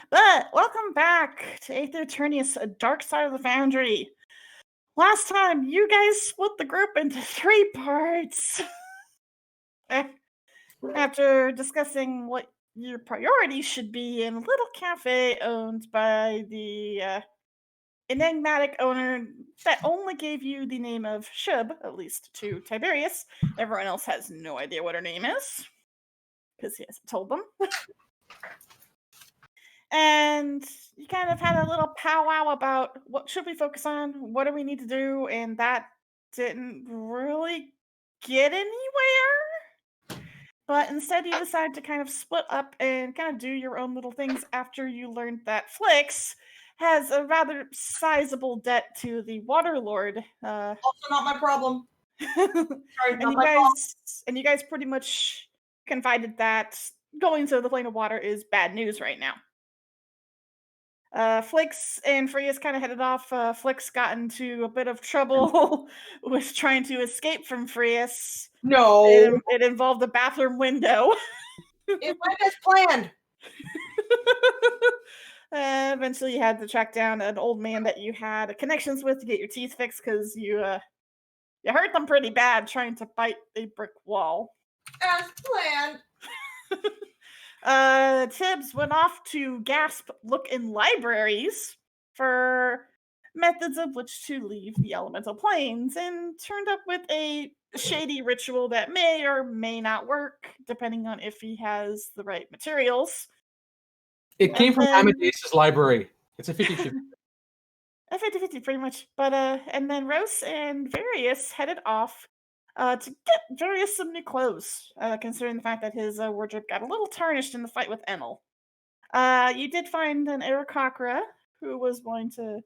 But welcome back to Aether Eternius, a dark side of the Foundry. Last time, you guys split the group into 3 parts. After discussing what your priorities should be in a little cafe owned by the enigmatic owner that only gave you the name of Shub, at least to Tiberius. Everyone else has no idea what her name is, because he hasn't told them. And you kind of had a little powwow about what should we focus on, what do we need to do, and that didn't really get anywhere. But instead, you decided to kind of split up and kind of do your own little things after you learned that Flix has a rather sizable debt to the Waterlord. Also, not my problem. Sorry, and you guys pretty much confided that going to the Plane of Water is bad news right now. Flix and Freya's kind of headed off. Flix got into a bit of trouble with trying to escape from Freya's. No. It involved a bathroom window. It went as planned. Eventually, you had to track down an old man that you had connections with to get your teeth fixed because you hurt them pretty bad trying to bite a brick wall. As planned. Tibbs went off to look in libraries for methods of which to leave the elemental planes and turned up with a shady ritual that may or may not work depending on if he has the right materials. It came from Amadeus's library. It's a 50-50. A 50-50 pretty much. But and then Rose and Various headed off to get Various some new clothes, considering the fact that his wardrobe got a little tarnished in the fight with Enel. You did find an Aarakocra who was going to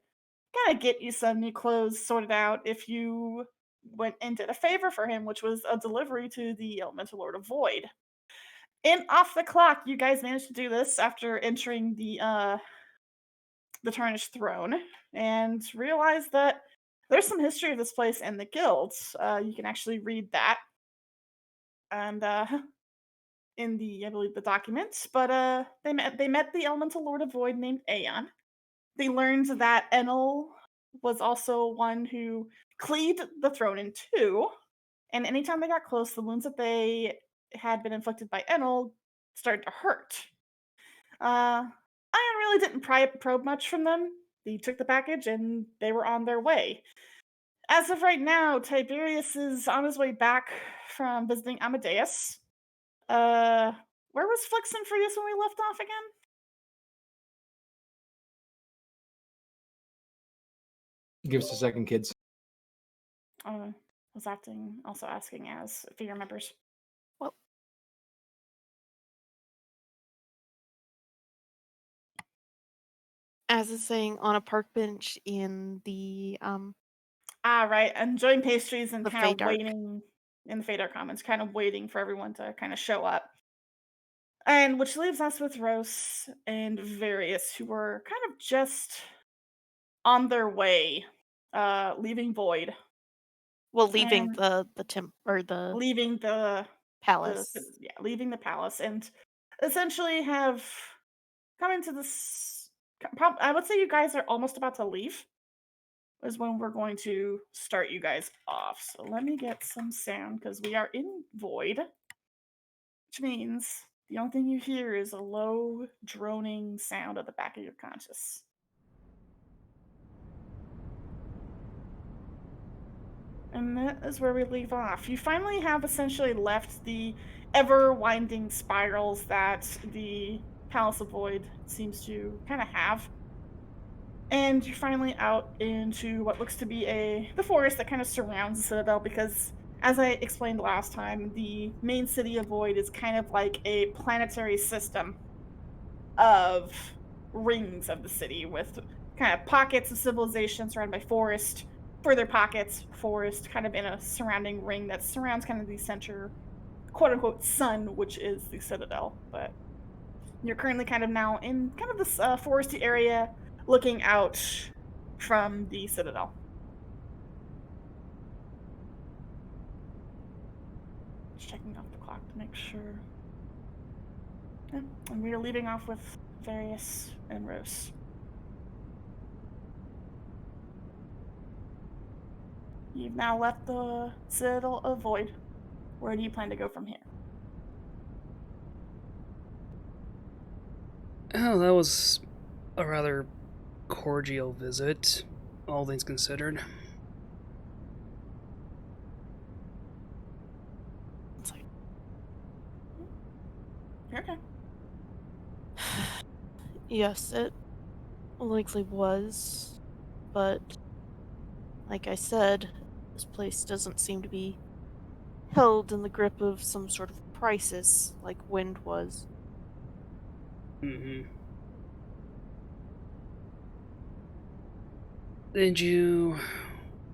kind of get you some new clothes sorted out if you went and did a favor for him, which was a delivery to the Elemental Lord of Void. And off the clock, you guys managed to do this after entering the Tarnished Throne and realized that there's some history of this place and the guilds. You can actually read that, and in the, I believe, the documents. But they met the Elemental Lord of Void named Aeon. They learned that Enel was also one who cleaved the throne in two, and anytime they got close, the wounds that they had been inflicted by Enel started to hurt. Ion really didn't probe much from them. They took the package and they were on their way. As of right now, Tiberius is on his way back from visiting Amadeus. Where was Flix and Freus when we left off again? Give us a second, kids. I was also asking as if he remembers. Well, as it's saying, on a park bench in the right, enjoying pastries and the kind of Feydark. waiting in the Feydark Commons, kind of waiting for everyone to kind of show up. And which leaves us with Rose and Various, who were kind of just on their way, leaving Void. Well, leaving And the leaving the palace. Leaving the palace, and essentially have come into this. I would say you guys are almost about to leave. Is when we're going to start you guys off. So let me get some sound because we are in Void, which means the only thing you hear is a low droning sound at the back of your conscious. And that is where we leave off. You finally have essentially left the ever-winding spirals that the Palace of Void seems to kind of have. And you're finally out into what looks to be the forest that kind of surrounds the Citadel because, as I explained last time, the main city of Void is kind of like a planetary system of rings of the city with kind of pockets of civilization surrounded by forest, further pockets, forest, kind of in a surrounding ring that surrounds kind of the center, quote-unquote, sun, which is the Citadel. But you're currently kind of now in kind of this foresty area, looking out from the Citadel. Just checking off the clock to make sure. Yeah. And we are leaving off with Various and Rose. You've now left the Citadel of Void. Where do you plan to go from here? Oh, that was a rather cordial visit, all things considered. It's like, You're okay. yes, it likely was, but like I said, this place doesn't seem to be held in the grip of some sort of crisis like Wind was. Mm-hmm.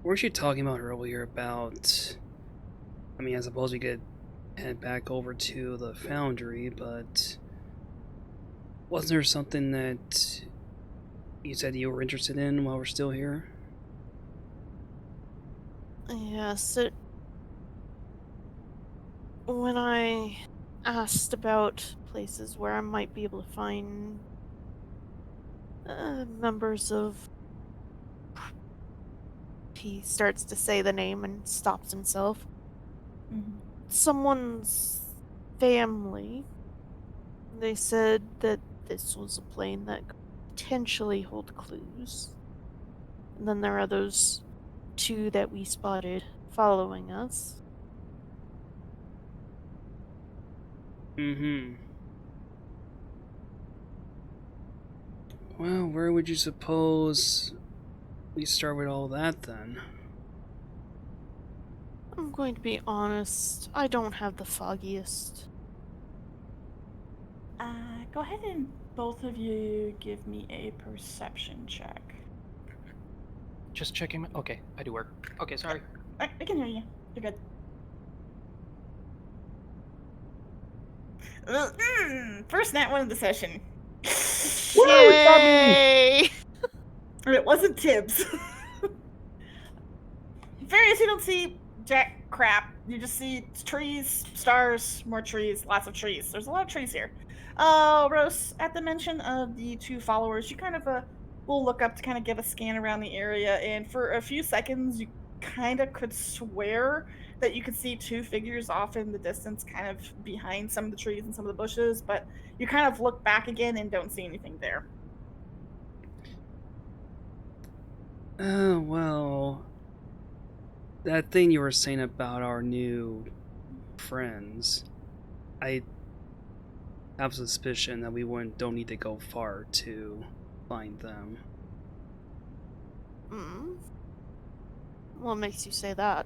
Weren't you talking about earlier about, I mean, I suppose we could head back over to the Foundry, but wasn't there something that you said you were interested in while we're still here? Yes, when I asked about places where I might be able to find members of. He starts to say the name and stops himself. Mm-hmm. Someone's family. They said that this was a plane that could potentially hold clues. And then there are those two that we spotted following us. Mm-hmm. Well, where would you suppose we start with all that then? I'm going to be honest, I don't have the foggiest. Go ahead and both of you give me a perception check. Just checking. Okay, I do work. Okay, sorry. I can hear you. You're good. First nat one of the session. Woo! It's not me! Yay! It wasn't Tibbs. Various, you don't see jack crap. You just see trees, stars, more trees, lots of trees. There's a lot of trees here. Rose, at the mention of the two followers, you kind of will look up to kind of give a scan around the area, and for a few seconds, you kind of could swear that you could see two figures off in the distance, kind of behind some of the trees and some of the bushes, but you kind of look back again and don't see anything there. Oh, well, that thing you were saying about our new friends, I have a suspicion that we don't need to go far to find them. Hmm. What makes you say that?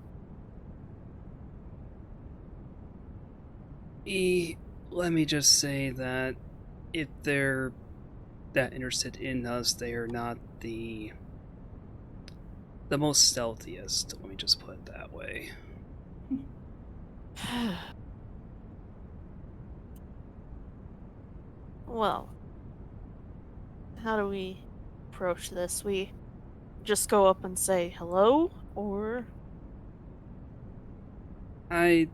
Let me just say that if they're that interested in us, they are not the most stealthiest. Let me just put it that way. Well, how do we approach this? We just go up and say hello, or I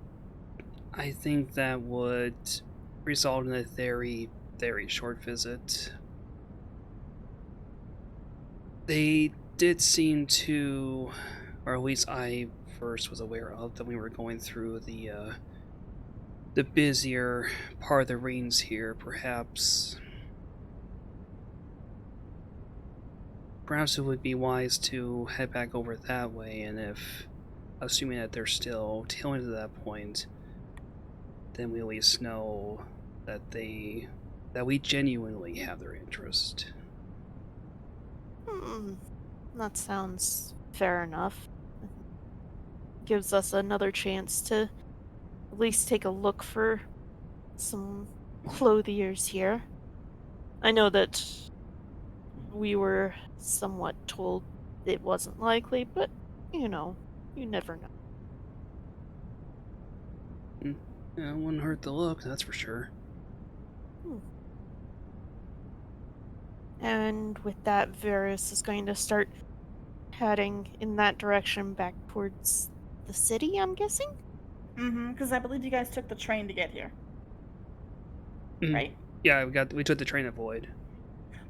think that would result in a very, very short visit. They did seem to, or at least I first was aware of, that we were going through the busier part of the rings here. Perhaps it would be wise to head back over that way, and if, assuming that they're still tailing to that point, then we at least know that we genuinely have their interest. that sounds fair enough. Gives us another chance to at least take a look for some clothiers here. I know that we were somewhat told it wasn't likely, but you know, you never know. Yeah, it wouldn't hurt the look, that's for sure. And with that, Varus is going to start heading in that direction back towards the city, I'm guessing? Because I believe you guys took the train to get here, Mm. right? Yeah, we took the train at Void.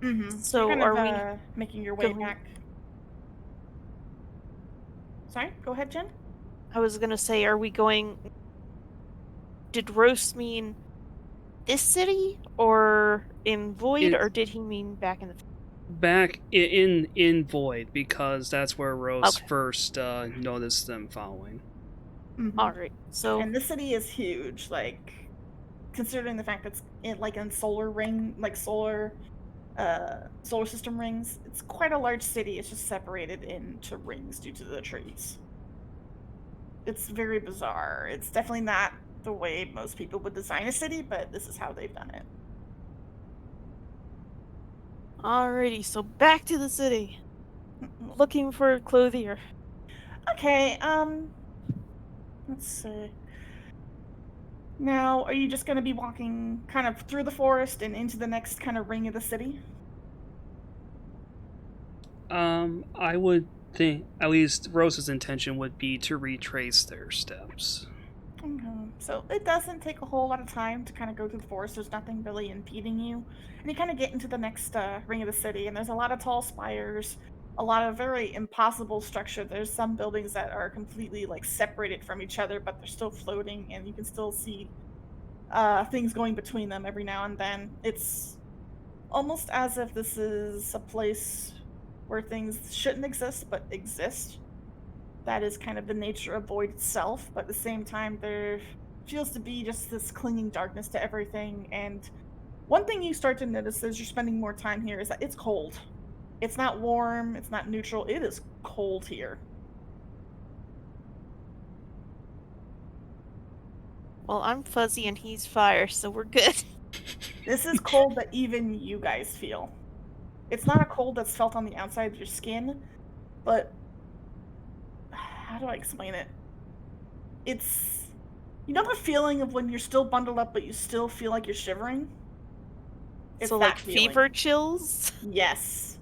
Mm-hmm. So You're kind are of we making your way going? back. Sorry, go ahead, Jen. I was gonna say, are we going? Did roast mean this city or in Void, It or did he mean back in the? back in Void, because that's where Rose Okay. first noticed them following. Mm-hmm. All right. So And this city is huge, like considering the fact that it's in solar ring, like solar system rings. It's quite a large city. It's just separated into rings due to the trees. It's very bizarre. It's definitely not the way most people would design a city, but this is how they've done it. alrighty. So back to the city, looking for a clothier. Okay, let's see. Now, are you just going to be walking kind of through the forest and into the next kind of ring of the city? I would think at least Rose's intention would be to retrace their steps. Okay. So it doesn't take a whole lot of time to kind of go through the forest. There's nothing really impeding you. And you kind of get into the next ring of the city, and there's a lot of tall spires, a lot of very impossible structure. There's some buildings that are completely like separated from each other, but they're still floating, and you can still see things going between them every now and then. It's almost as if this is a place where things shouldn't exist but exist. That is kind of the nature of Void itself, but at the same time, there feels to be just this clinging darkness to everything. And one thing you start to notice as you're spending more time here is that it's cold. It's not warm, it's not neutral, it is cold here. Well, I'm fuzzy and he's fire, so we're good. This is cold that even you guys feel. It's not a cold that's felt on the outside of your skin, but how do I explain it? It's, you know, the feeling of when you're still bundled up but you still feel like you're shivering? It's So that like feeling. fever chills. Yes.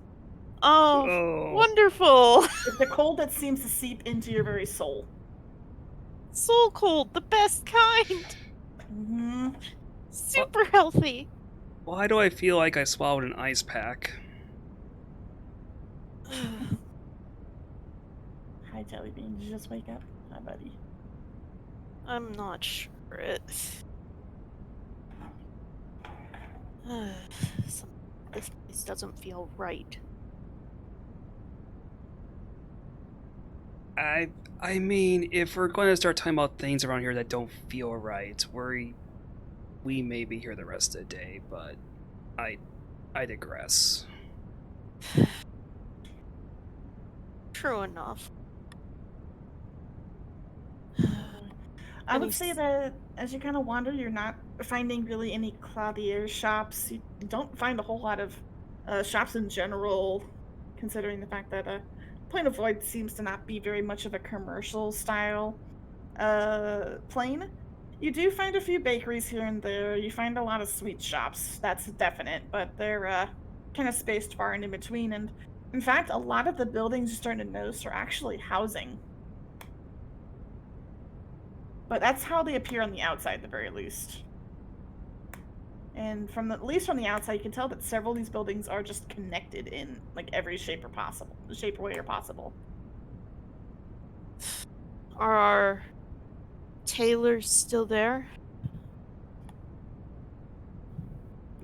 Oh, Oh. wonderful! It's the cold that seems to seep into your very soul. Soul cold, the best kind. Mm-hmm. Super healthy. Why do I feel like I swallowed an ice pack? Hi, Jelly Bean. Did you just wake up? Hi, buddy. I'm not sure this place doesn't feel right. I mean, if we're going to start talking about things around here that don't feel right, we may be here the rest of the day, but I digress. True enough. I would Any say s- that as you kind of wander, you're not finding really any cloudier shops. You don't find a whole lot of shops in general, considering the fact that Plane of Void seems to not be very much of a commercial style plane. You do find a few bakeries here and there. You find a lot of sweet shops. That's definite, but they're kind of spaced far and in between. And in fact, a lot of the buildings you're starting to notice are actually housing. But that's how they appear on the outside, at the very least. And at least from the outside, you can tell that several of these buildings are just connected in like every shape or way possible. Are our tailors still there?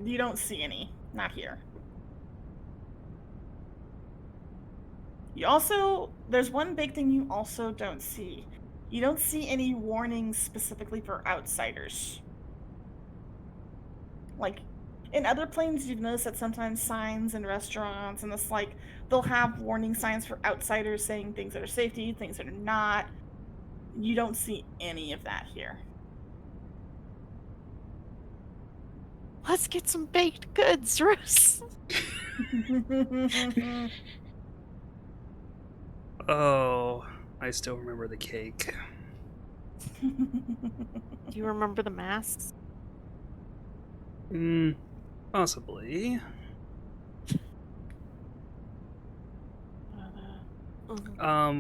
You don't see any, not here. There's one big thing you also don't see. You don't see any warnings specifically for outsiders. Like, in other planes, you've noticed that sometimes signs in restaurants and this, like, they'll have warning signs for outsiders saying things that are safety, things that are not. You don't see any of that here. Let's get some baked goods, Rose. Oh, I still remember the cake. Do you remember the masks? Possibly.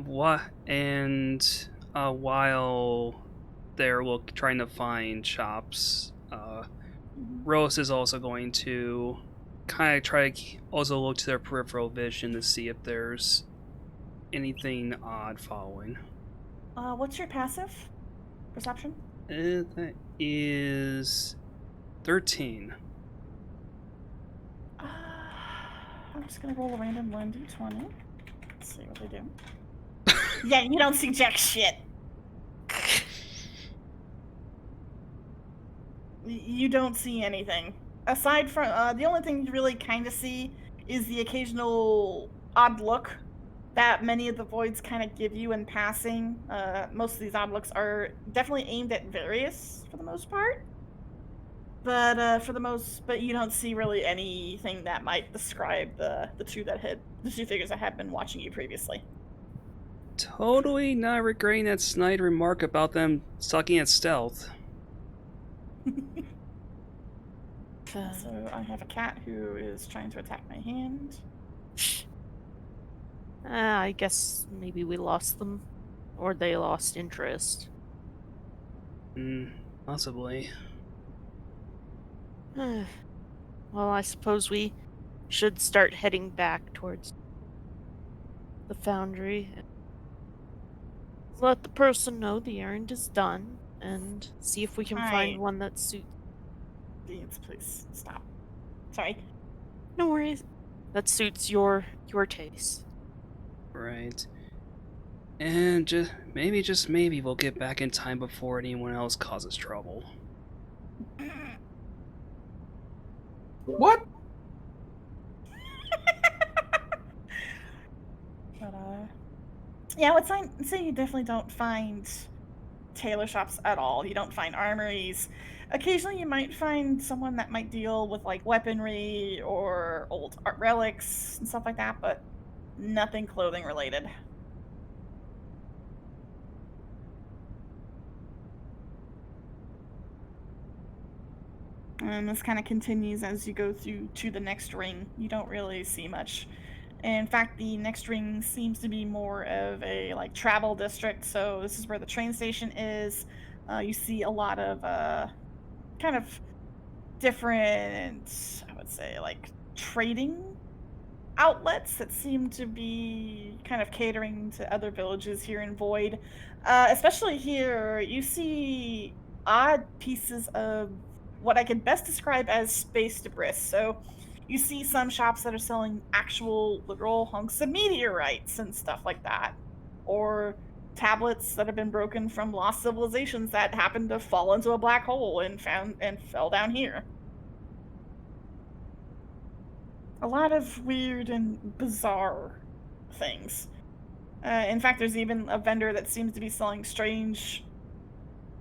What? And while they're trying to find shops, Rose is also going to kind of try to also look to their peripheral vision to see if there's anything odd following. What's your passive perception? That is 13. I'm just gonna roll a random 1d20. Let's see what they do. Yeah, you don't see jack shit. You don't see anything. Aside from, the only thing you really kind of see is the occasional odd look that many of the voids kind of give you in passing. Most of these odd looks are definitely aimed at Various for the most part. But but you don't see really anything that might describe the two figures that had been watching you previously. Totally not regretting that snide remark about them sucking at stealth. So I have a cat who is trying to attack my hand. I guess maybe we lost them, or they lost interest. Possibly. Well, I suppose we should start heading back towards the Foundry and let the person know the errand is done and see if we can find one that suits. Please stop. Sorry. No worries. That suits your taste. Right. And just maybe we'll get back in time before anyone else causes trouble. What? But yeah, I would say you definitely don't find tailor shops at all. You don't find armories. Occasionally you might find someone that might deal with like weaponry or old art relics and stuff like that, but nothing clothing related. And this kind of continues as you go through to the next ring. You don't really see much. In fact, the next ring seems to be more of a like travel district. So this is where the train station is. You see a lot of kind of different, I would say, like trading outlets that seem to be kind of catering to other villages here in Void. Especially here, you see odd pieces of what I could best describe as space debris. So you see some shops that are selling actual literal hunks of meteorites and stuff like that, or tablets that have been broken from lost civilizations that happened to fall into a black hole and fell down here. A lot of weird and bizarre things. In fact, there's even a vendor that seems to be selling strange.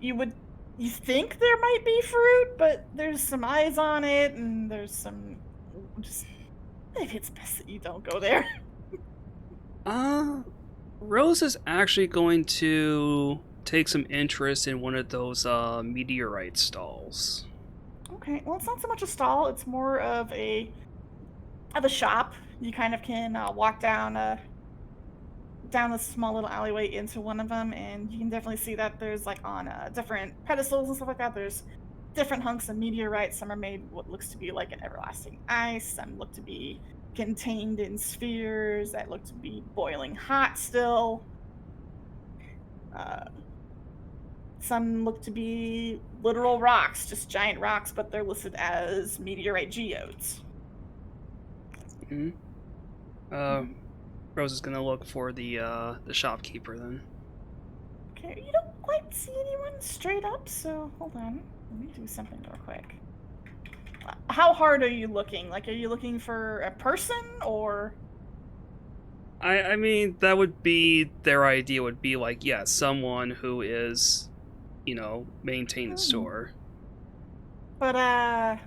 You think there might be fruit, but there's some eyes on it, and there's some. Just maybe it's best that you don't go there. Rose is actually going to take some interest in one of those meteorite stalls. Okay, well, it's not so much a stall; it's more of a shop. You kind of can walk down a small little alleyway into one of them, and you can definitely see that there's like on different pedestals and stuff like that. There's different hunks of meteorite. Some are made what looks to be like an everlasting ice. Some look to be contained in spheres that look to be boiling hot still. Some look to be literal rocks, just giant rocks, but they're listed as meteorite geodes. Rose is gonna look for the shopkeeper then. Okay, you don't quite see anyone straight up, so hold on. Let me do something real quick. How hard are you looking? Like, are you looking for a person, or? I mean, that would be their idea. Would be like, yeah, someone who is, maintain the store. But at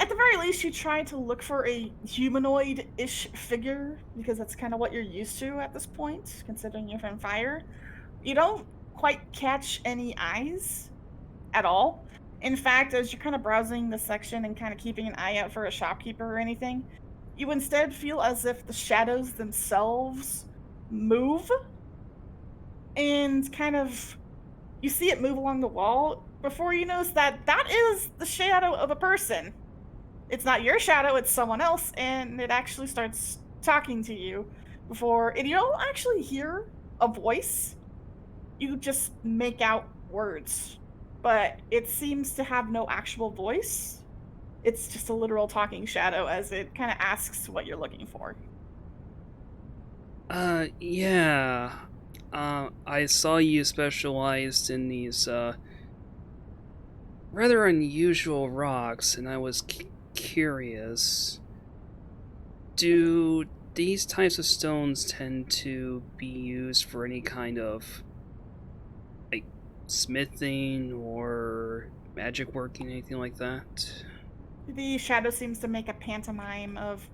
the very least, you try to look for a humanoid-ish figure, because that's kind of what you're used to at this point, considering you're from Fire. You don't quite catch any eyes at all. In fact, as you're kind of browsing the section and kind of keeping an eye out for a shopkeeper or anything, you instead feel as if the shadows themselves move, and kind of, you see it move along the wall before you notice that is the shadow of a person. it's not your shadow, it's someone else, and it actually starts talking to you and you don't actually hear a voice. You just make out words, but it seems to have no actual voice. It's just a literal talking shadow as it kind of asks what you're looking for. Yeah. I saw you specialized in these, rather unusual rocks, and I was curious. Do these types of stones tend to be used for any kind of, like, smithing or magic working, anything like that? The shadow seems to make a pantomime of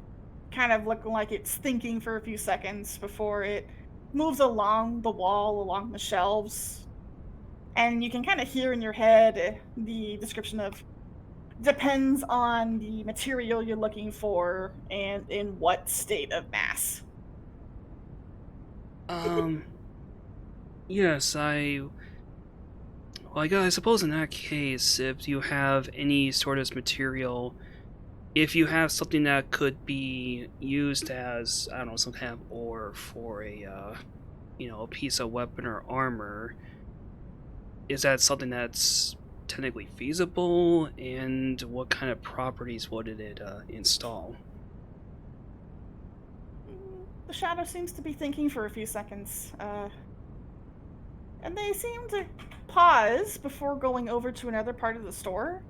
kind of looking like it's thinking for a few seconds before it moves along the wall, along the shelves. And you can kind of hear in your head the description of depends on the material you're looking for and in what state of mass. Um, yes, I suppose in that case, if you have any sort of material, if you have something that could be used as, I don't know, some kind of ore for a piece of weapon or armor, is that something that's technically feasible? And what kind of properties would it install? The shadow seems to be thinking for a few seconds, and they seem to pause before going over to another part of the store.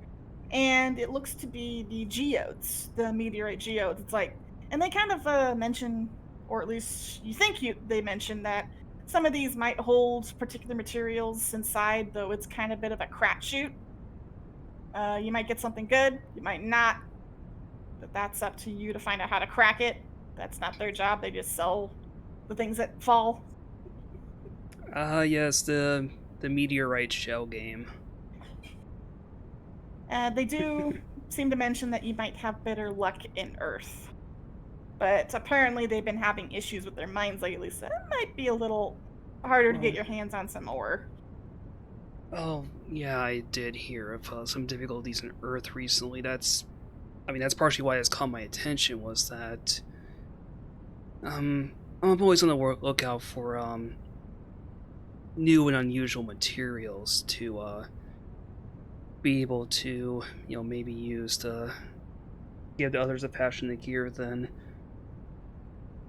And it looks to be the geodes, the meteorite geodes. It's like, and they kind of mention, or at least you think they mention that some of these might hold particular materials inside, though it's kind of a bit of a crapshoot. You might get something good, you might not, but that's up to you to find out how to crack it. That's not their job. They just sell the things that fall. Yes, the meteorite shell game. They do seem to mention that you might have better luck in Earth. But apparently they've been having issues with their mines lately, so it might be a little harder to get Oh, your hands on some ore. oh, yeah, I did hear of some difficulties in Earth recently. That's partially why it's caught my attention, was that I'm always on the lookout for new and unusual materials to be able to maybe use to give to others a passion to gear. Then,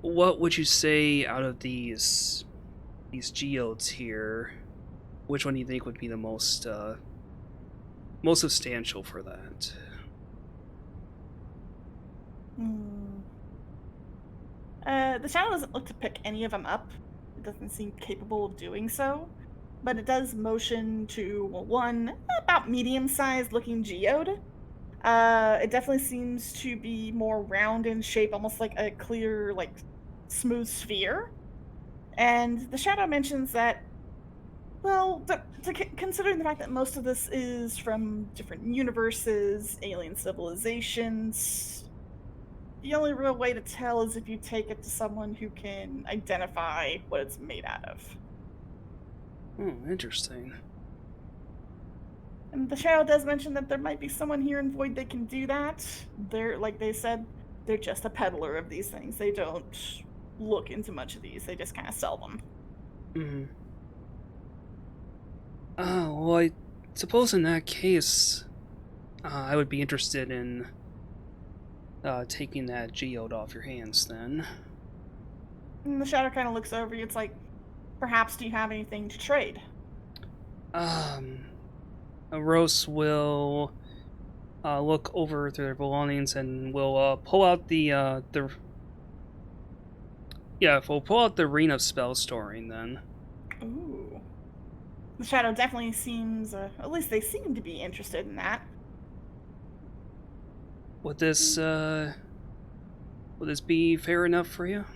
what would you say out of these geodes here? Which one do you think would be the most substantial for that? Hmm. The shadow doesn't look to pick any of them up. It doesn't seem capable of doing so. But it does motion to one about medium-sized looking geode. It definitely seems to be more round in shape, almost like a clear, like smooth sphere. And the shadow mentions that, well, considering the fact that most of this is from different universes, alien civilizations, the only real way to tell is if you take it to someone who can identify what it's made out of. Oh, interesting. And the shadow does mention that there might be someone here in Void that can do that. They're, like they said, they're just a peddler of these things. They don't look into much of these, they just kind of sell them. Hmm. Well, I suppose in that case, I would be interested in taking that geode off your hands then. And the shadow kind of looks over you. It's like, perhaps do you have anything to trade? Rose will look over through their belongings and will pull out we'll pull out the ring of spell storing then. Ooh. The shadow definitely seems, at least they seem to be interested in that. Would this be fair enough for you?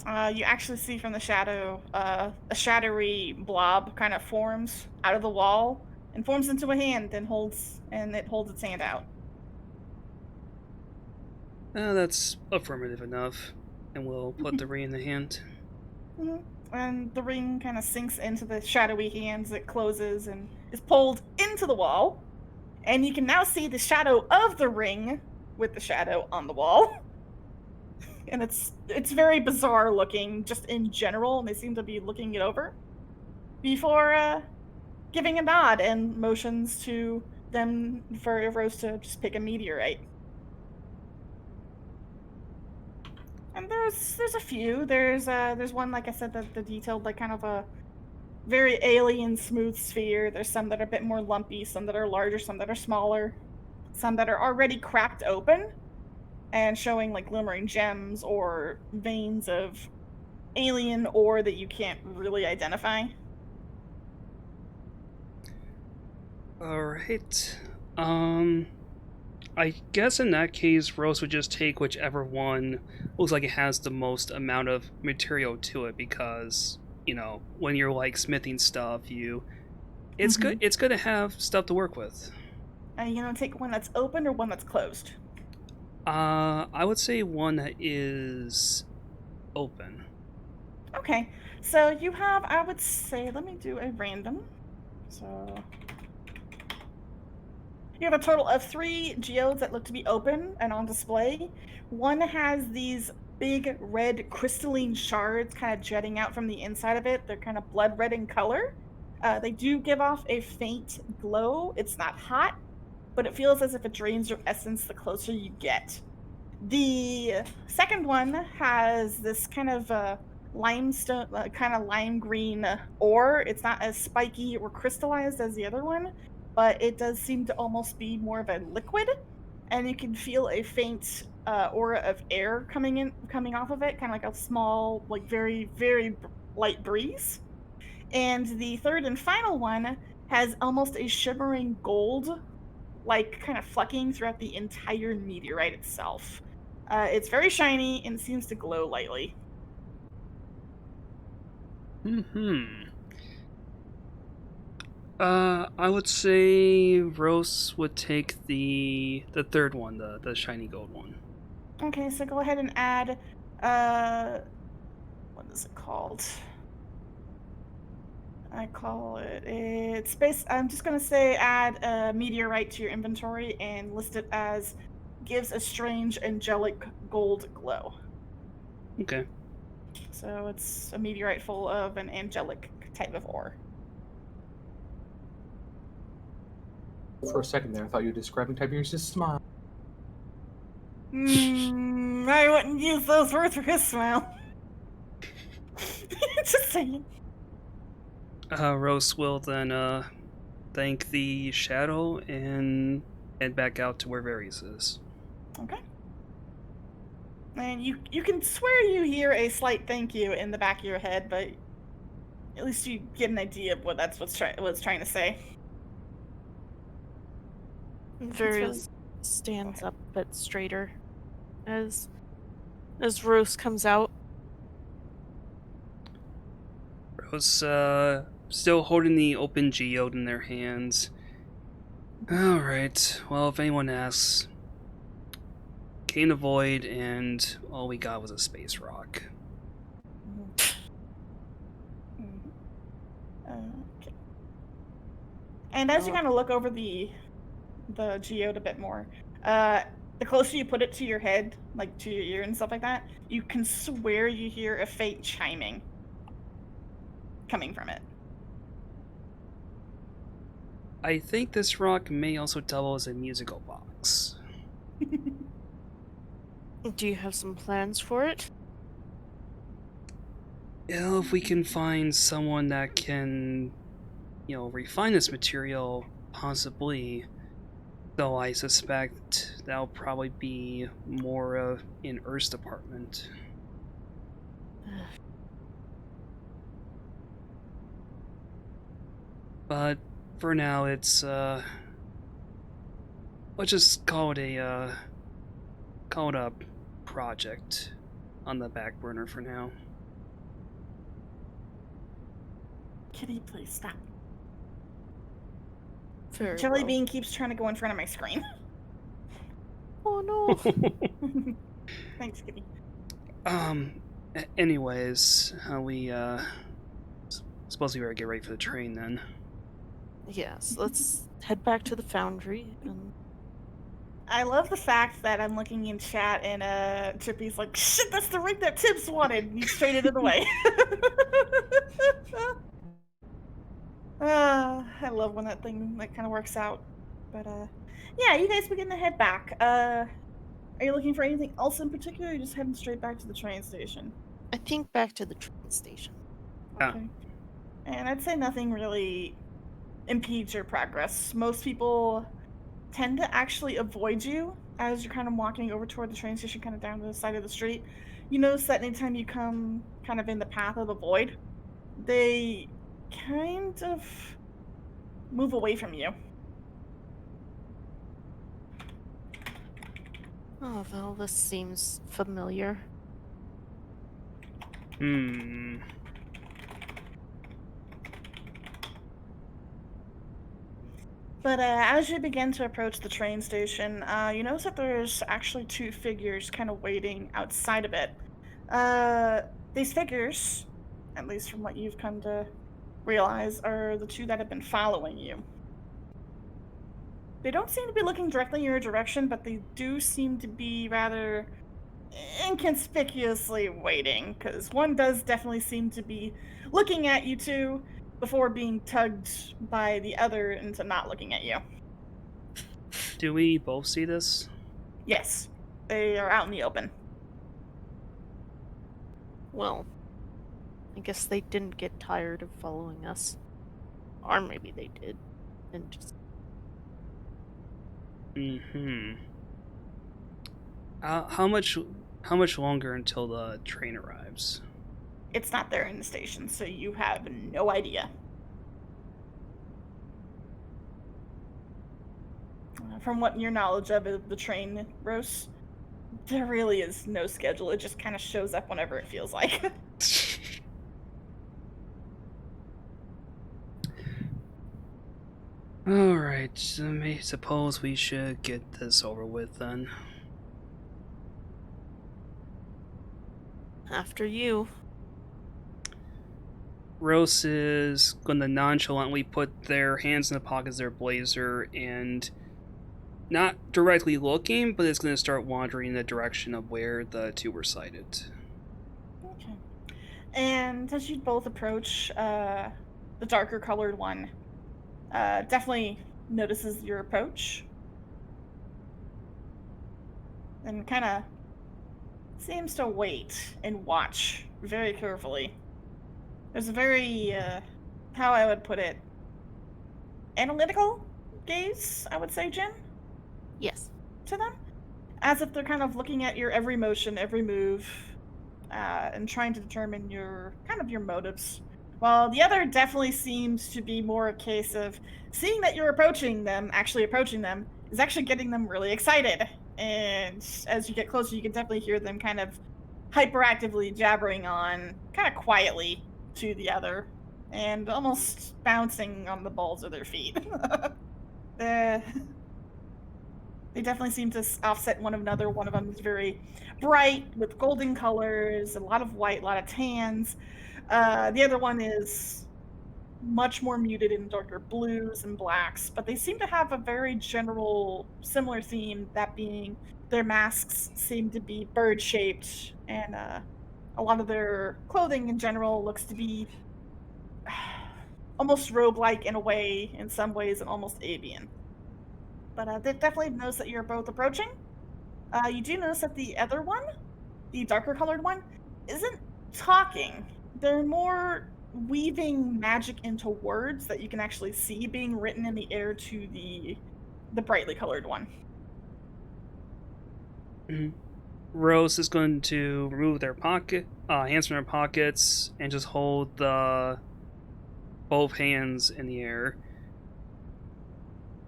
You actually see from the shadow, a shadowy blob kind of forms out of the wall and forms into a hand and it holds its hand out. That's affirmative enough, and we'll put the ring in the hand. Mhm. And the ring kind of sinks into the shadowy hands. It closes and is pulled into the wall. And you can now see the shadow of the ring with the shadow on the wall. And it's very bizarre looking, just in general, and they seem to be looking it over before giving a nod and motions to them for Rose to just pick a meteorite. And there's a few. There's one, like I said, the detailed, like kind of a very alien smooth sphere. There's some that are a bit more lumpy, some that are larger, some that are smaller, some that are already cracked open and showing like glimmering gems or veins of alien ore that you can't really identify. Alright. I guess in that case, Rose would just take whichever one looks like it has the most amount of material to it, because, you know, when you're like smithing stuff, it's good to have stuff to work with. You know, take one that's open or one that's closed. I would say one that is open. Okay, so you have, I would say, let me do a random. So you have a total of 3 geodes that look to be open and on display. One has these big red crystalline shards kind of jetting out from the inside of it. They're kind of blood red in color. They do give off a faint glow. It's not hot, but it feels as if it drains your essence the closer you get. The second one has this kind of limestone, kind of lime green ore. It's not as spiky or crystallized as the other one, but it does seem to almost be more of a liquid, and you can feel a faint aura of air coming off of it, kind of like a small, like very, very light breeze. And the third and final one has almost a shimmering gold, like kind of flecking throughout the entire meteorite itself. It's very shiny and seems to glow lightly. I would say Rose would take the third one, the shiny gold one. Okay, so go ahead and add, what is it called? I call it, I'm just gonna say add a meteorite to your inventory and list it as gives a strange angelic gold glow. Okay. So it's a meteorite full of an angelic type of ore. For a second there, I thought you were describing Tiberius' smile. I wouldn't use those words for his smile. Just saying. Rose will then thank the shadow and head back out to where Varys is. Okay. And you can swear you hear a slight thank you in the back of your head, but at least you get an idea of what what's trying to say. Varys stands up a bit straighter as Rose comes out. Rose, still holding the open geode in their hands. Alright, well, if anyone asks, came to Void, and all we got was a space rock. Okay. And as you kind of look over the geode a bit more, the closer you put it to your head, like to your ear and stuff like that, you can swear you hear a faint chiming coming from it. I think this rock may also double as a musical box. Do you have some plans for it? Well, if we can find someone that can, refine this material, possibly. Though I suspect that'll probably be more in Earth's department. But for now, it's let's just call it a project on the back burner for now. Kitty, please stop. Very Jellybean well. keeps trying to go in front of my screen. Oh no. Thanks, Kitty. Anyways, we suppose we better get ready for the train then. Yes, let's head back to the Foundry and I love the fact that I'm looking in chat and Chippy's like, shit, that's the ring that Tibbs wanted. And he's traded it away. I love when that thing like kind of works out. But yeah, you guys begin to head back. Are you looking for anything else in particular? Or are you just heading straight back to the train station? I think back to the train station. Yeah. Okay. And I'd say nothing really impedes your progress. Most people tend to actually avoid you as you're kind of walking over toward the train station, kind of down to the side of the street. You notice that anytime you come kind of in the path of the void, they kind of move away from you. Oh, well, this seems familiar. Hmm. But as you begin to approach the train station, you notice that there's actually two figures kind of waiting outside of it. These figures, at least from what you've come to realize, are the two that have been following you. They don't seem to be looking directly in your direction, but they do seem to be rather inconspicuously waiting, because one does definitely seem to be looking at you two before being tugged by the other into not looking at you. Do we both see this? Yes, they are out in the open. Well, I guess they didn't get tired of following us. Or maybe they did. And just. Hmm. How much longer until the train arrives? It's not there in the station, so you have no idea. From what your knowledge of the train, Rose, there really is no schedule. It just kind of shows up whenever it feels like. All right, I suppose we should get this over with then. After you. Rose is going to nonchalantly put their hands in the pockets of their blazer and not directly looking, but it's going to start wandering in the direction of where the two were sighted. Okay. And as you both approach, the darker colored one definitely notices your approach and kind of seems to wait and watch very carefully. There's a very, how I would put it, analytical gaze, I would say, Jen, Yes. to them. As if they're kind of looking at your every motion, every move, and trying to determine your motives. While the other definitely seems to be more a case of seeing that you're approaching them, is actually getting them really excited. And as you get closer, you can definitely hear them kind of hyperactively jabbering on, kind of quietly, to the other, and almost bouncing on the balls of their feet. They definitely seem to offset one another. One of them is very bright with golden colors, a lot of white, a lot of tans. The other one is much more muted in darker blues and blacks, but they seem to have a very general, similar theme, that being their masks seem to be bird-shaped, and a lot of their clothing in general looks to be almost robe-like in a way, in some ways, and almost avian. But they definitely notice that you're both approaching. You do notice that the other one, the darker colored one, isn't talking. They're more weaving magic into words that you can actually see being written in the air to the brightly colored one. Mm-hmm. Rose is going to remove their hands from their pockets and just hold both hands in the air.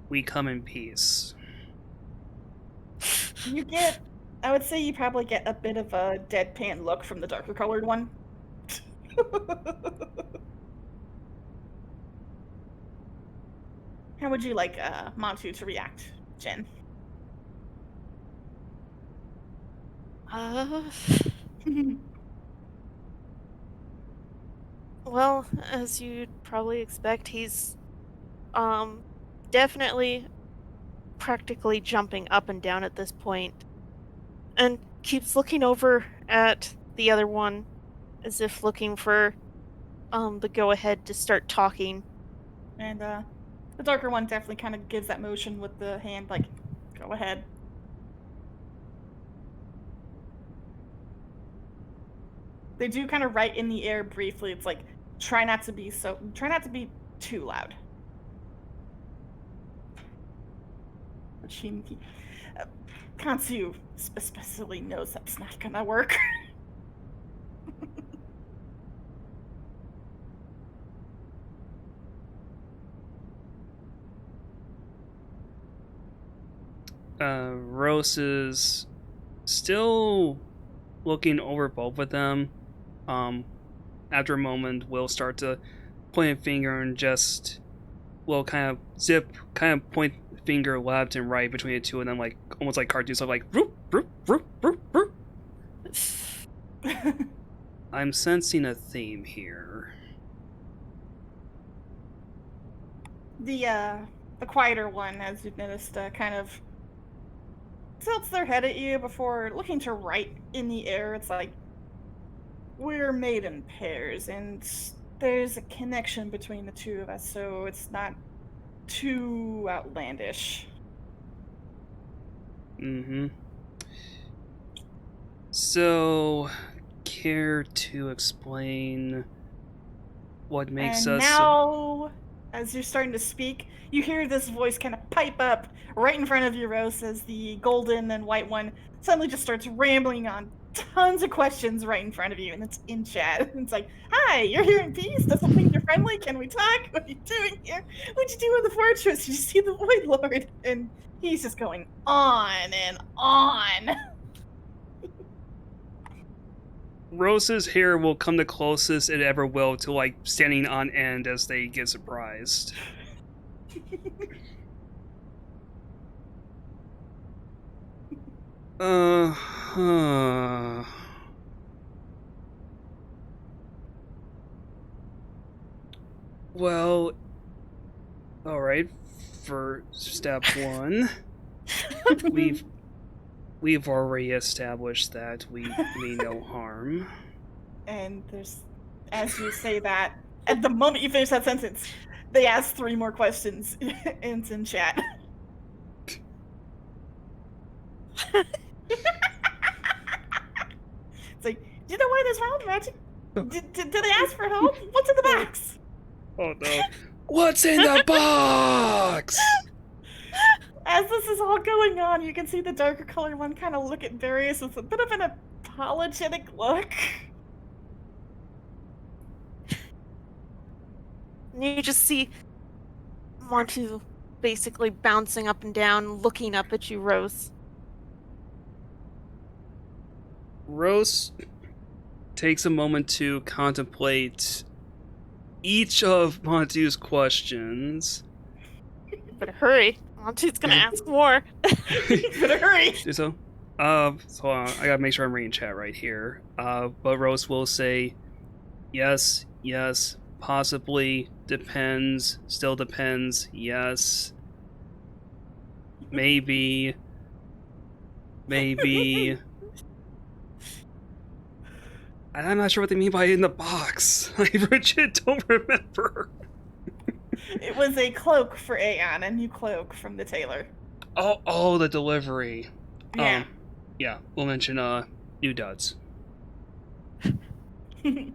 We come in peace. You get, I would say you probably get a bit of a deadpan look from the darker colored one. How would you like Montu to react, Jen? Well, as you'd probably expect, he's definitely practically jumping up and down at this point, and keeps looking over at the other one as if looking for the go ahead to start talking. And the darker one definitely kind of gives that motion with the hand, like, go ahead. They do kind of write in the air briefly. It's like, try not to be too loud. But Kansu especially knows that's not gonna work. Rose is still looking over both of them. After a moment, we'll start to point a finger and just will kind of point finger left and right between the two of them, like almost like cartoons, so like roop, roop, roop, roop, roop. I'm sensing a theme here. The quieter one, as you've noticed, kind of tilts their head at you before looking to write in the air. It's like, we're made in pairs, and there's a connection between the two of us, so it's not too outlandish. Mm-hmm. So, care to explain what makes And us... now, as you're starting to speak, you hear this voice kind of pipe up right in front of you, Rose, as the golden and white one suddenly just starts rambling on tons of questions right in front of you, and it's in chat. It's like, hi, you're here in peace? Doesn't mean you're friendly? Can we talk? What are you doing here? What'd you do in the fortress? Did you see the Void Lord? And he's just going on and on. Rose's hair will come the closest it ever will to, like, standing on end as they get surprised. Well, alright, for step one, we've already established that we mean no harm. And there's, as you say that, at the moment you finish that sentence, they ask 3 more questions, and it's in chat. It's like, do you know why there's wild magic? Did they ask for help? What's in the box? Oh no. What's in the box? As this is all going on, you can see the darker colored one kind of look at Darius with a bit of an apologetic look. And you just see Montu basically bouncing up and down, looking up at you, Rose. Rose takes a moment to contemplate each of Montu's questions. Better hurry. Montu's gonna ask more. Better hurry. So I gotta make sure I'm reading chat right here. But Rose will say, yes, possibly, depends, still depends, yes, maybe. And I'm not sure what they mean by in the box. I legit don't remember. It was a cloak for Aeon, a new cloak from the tailor. Oh, the delivery. Yeah. Yeah, we'll mention new duds. You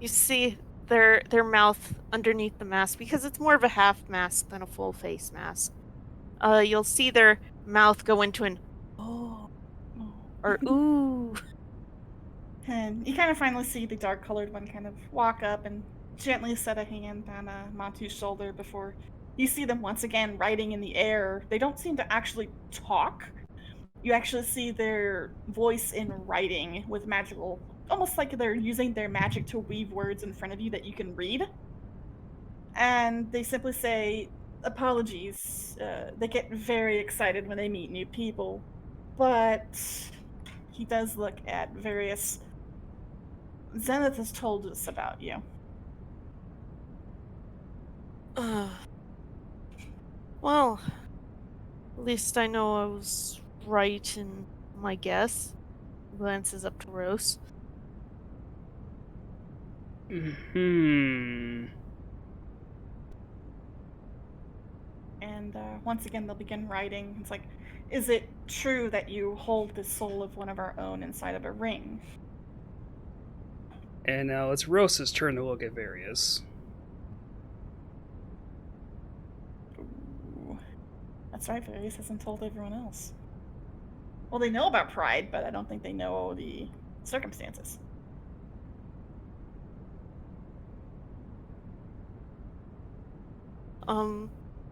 see their mouth underneath the mask, because it's more of a half mask than a full face mask. You'll see their mouth go into an oh or ooh. And you kind of finally see the dark colored one kind of walk up and gently set a hand on Montu's shoulder before you see them once again writing in the air. They don't seem to actually talk. You actually see their voice in writing with magical, almost like they're using their magic to weave words in front of you that you can read. And they simply say, apologies. They get very excited when they meet new people. But he does look at various... Zenith has told us about you. Well, at least I know I was right in my guess. Glances up to Rose. Hmm. And once again, they'll begin writing. It's like, is it true that you hold the soul of one of our own inside of a ring? And now it's Rose's turn to look at Various. Ooh. That's right, Various hasn't told everyone else. Well, they know about Pride, but I don't think they know the circumstances.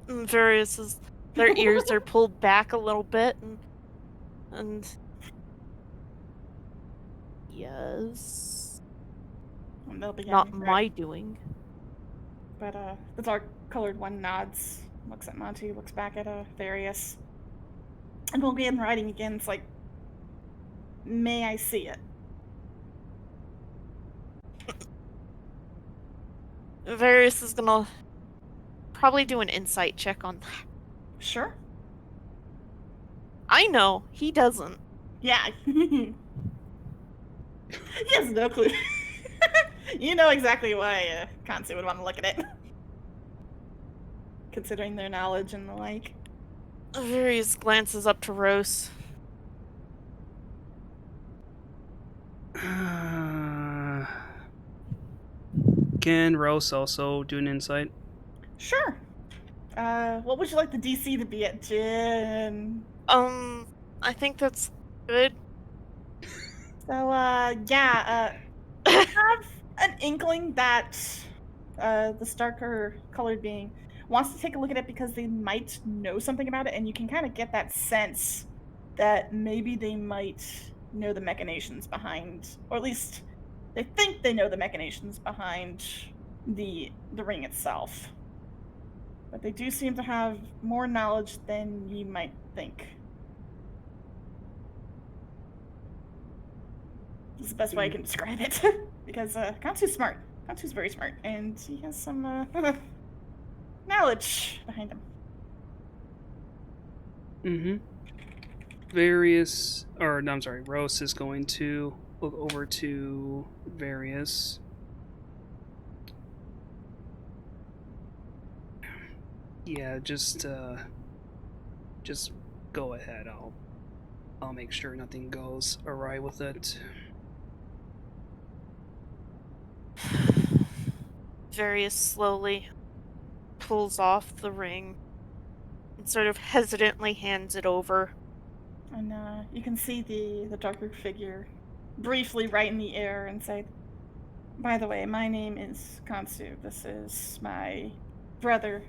Various is their ears are pulled back a little bit, and yes, And they'll begin. not my doing. But the dark-colored one nods, looks at Monty, looks back at Various, and we'll begin writing again. It's like, may I see it? Various is gonna probably do an insight check on that. Sure. I know, he doesn't. Yeah. He has no clue. You know exactly why Kansu would want to look at it. Considering their knowledge and the like. Various glances up to Rose. Can Rose also do an insight? Sure. What would you like the DC to be at, Jin? I think that's good. So, yeah, you have an inkling that this darker colored being wants to take a look at it because they might know something about it, and you can kind of get that sense that maybe they might know the machinations behind, or at least they think they know the machinations behind the ring itself. But they do seem to have more knowledge than you might think. This is the best way I can describe it. Because Kansu's smart. Kansu's very smart, and he has some knowledge behind him. Mm-hmm. Rose is going to look over to Various. Yeah, just go ahead. I'll make sure nothing goes awry with it. Various slowly pulls off the ring and sort of hesitantly hands it over. And you can see the darker figure briefly right in the air and say, by the way, my name is Kansu. This is my brother,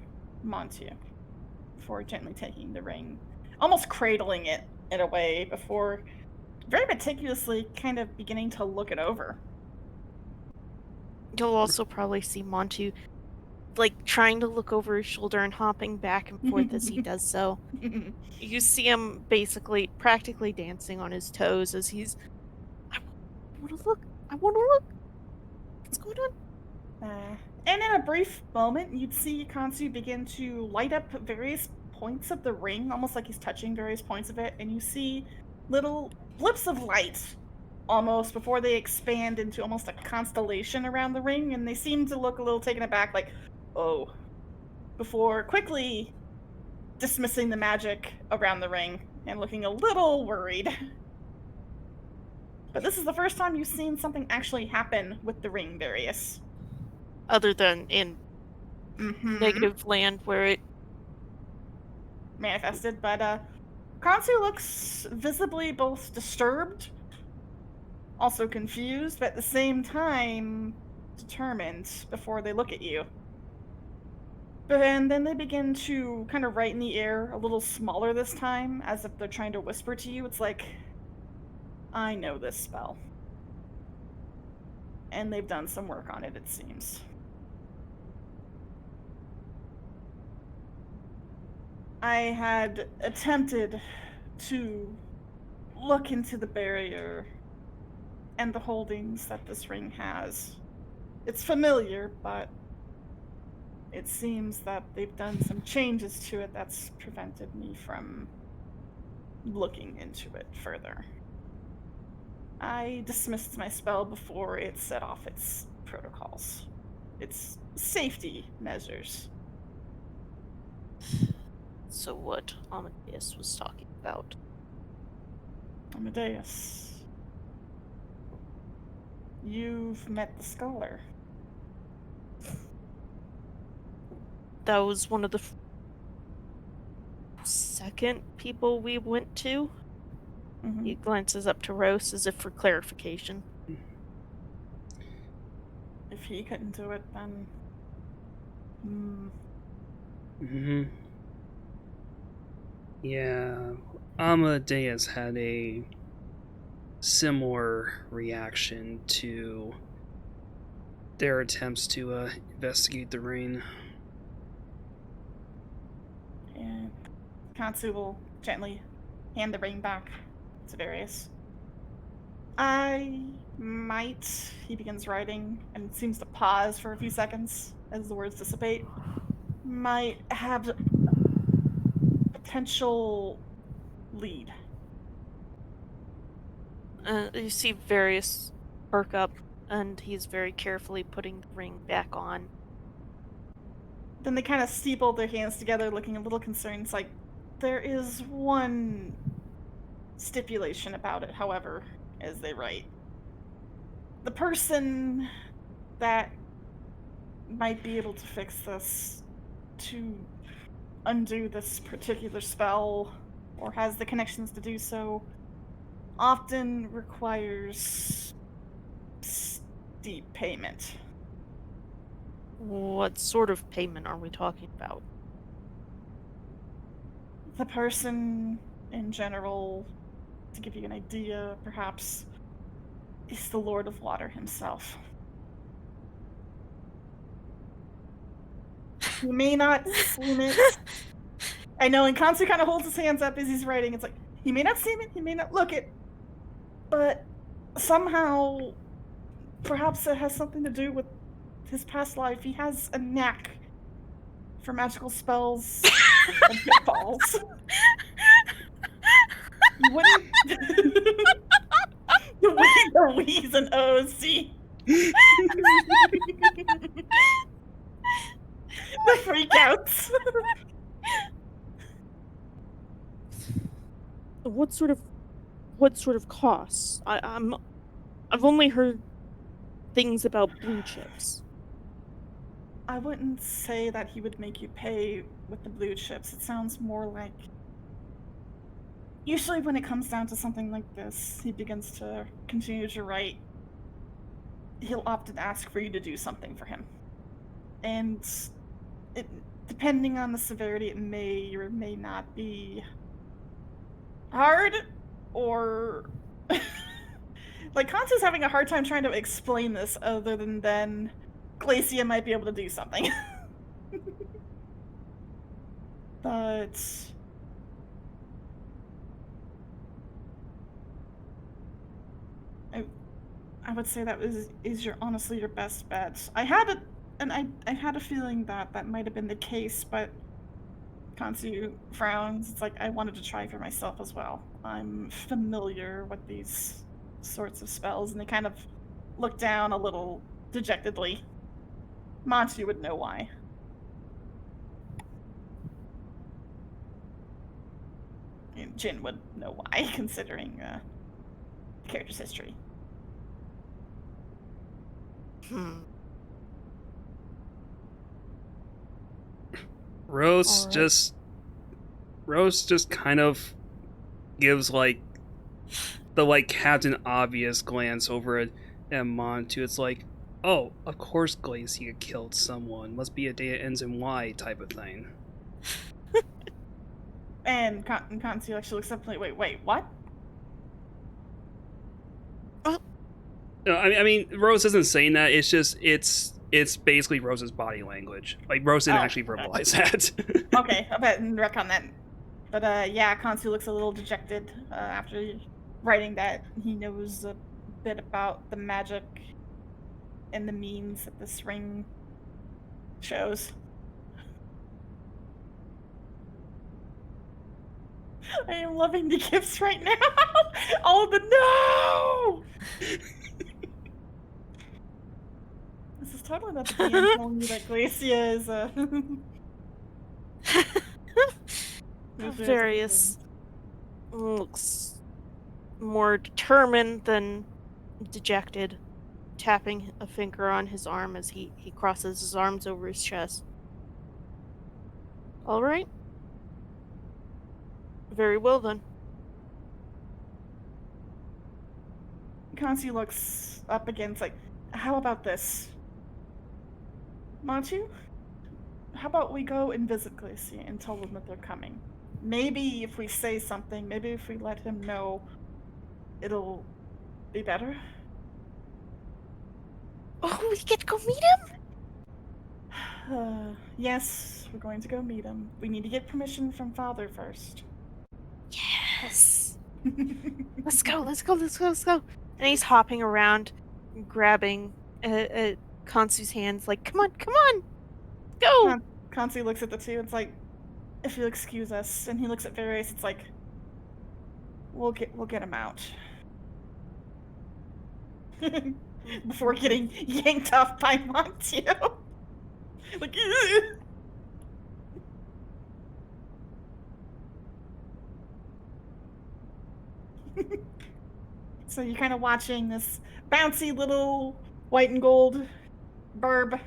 Montu. Before gently taking the ring, almost cradling it in a way before very meticulously kind of beginning to look it over. You'll also probably see Montu like trying to look over his shoulder and hopping back and forth as he does so. You see him basically practically dancing on his toes as he's I want to look. I want to look. What's going on? And in a brief moment, you'd see Kansu begin to light up various points of the ring, almost like he's touching various points of it, and you see little blips of light almost before they expand into almost a constellation around the ring, and they seem to look a little taken aback, like, oh, before quickly dismissing the magic around the ring and looking a little worried. But this is the first time you've seen something actually happen with the ring, Darius. Other than in negative land where it manifested, but Kansu looks visibly both disturbed, also confused, but at the same time determined before they look at you. And then they begin to kind of write in the air, a little smaller this time, as if they're trying to whisper to you. It's like, I know this spell. And they've done some work on it, it seems. I had attempted to look into the barrier and the holdings that this ring has. It's familiar, but it seems that they've done some changes to it that's prevented me from looking into it further. I dismissed my spell before it set off its protocols, its safety measures. So what Amadeus was talking about. Amadeus, you've met the scholar. That was one of the second people we went to. Mhm. He glances up to Rose as if for clarification. If he couldn't do it, then. Mm-hmm. Yeah, Amadeus had a similar reaction to their attempts to investigate the ring. And Katsu will gently hand the ring back to Darius. I might. He begins writing and seems to pause for a few seconds as the words dissipate. Might have potential lead. You see Various perk up, and he's very carefully putting the ring back on. Then they kind of steeple their hands together, looking a little concerned. It's like, there is one stipulation about it, however, as they write. The person that might be able to fix this, to undo this particular spell, or has the connections to do so, often requires steep payment. What sort of payment are we talking about? The person, in general, to give you an idea, perhaps, is the Lord of Water himself. You may not seem it. I know, and Kansu kind of holds his hands up as he's writing. It's like, he may not seem it, he may not look it, but somehow, perhaps it has something to do with his past life. He has a knack for magical spells and pitfalls. You wouldn't. The way the W's and O's, see? The freakouts. What sort of costs? I've only heard things about blue chips. I wouldn't say that he would make you pay with the blue chips. It sounds more like... Usually when it comes down to something like this, he begins to continue to write. He'll often ask for you to do something for him. And depending on the severity, it may or may not be hard, or... Like, Kansu's having a hard time trying to explain this, other than then Glacia might be able to do something. But... I would say that is honestly your best bet. I had a feeling that that might have been the case, but Kansu frowns. It's like, I wanted to try for myself as well. I'm familiar with these sorts of spells, and they kind of look down a little dejectedly. Monty would know why. And Jin would know why, considering the character's history. Rose Alright. just kind of gives like the like Captain Obvious glance over at Montu. It's like, oh, of course Glacia killed someone. Must be a day that ends in Y type of thing. And Kansu actually looks up and like, wait, what? No, I mean, Rose isn't saying that. It's just it's basically Rose's body language. Like Rose didn't actually verbalize that. Okay, I'll bet and wreck on that. But yeah, Kansu looks a little dejected after writing that. He knows a bit about the magic and the means that this ring shows. I am loving the gifts right now. All of the no. This is totally not the DM telling you that Glacia is Various looks more determined than dejected, tapping a finger on his arm as he crosses his arms over his chest. All right. Very well then. Kansi looks up again. It's like, how about this? Montu? How about we go and visit Glacia and tell them that they're coming? Maybe if we say something, maybe if we let him know, it'll be better. Oh, we get to go meet Yes, we're going to go meet him. We need to get permission from Father first. him? Yes. Let's go, let's go, let's go, let's go. And he's hopping around, grabbing Kansu's hands, like, come on, go! Kansi looks at the two. It's like, if you'll excuse us, and he looks at Various. It's like, we'll get him out before getting yanked off by Montu. Like, so you're kind of watching this bouncy little white and gold burb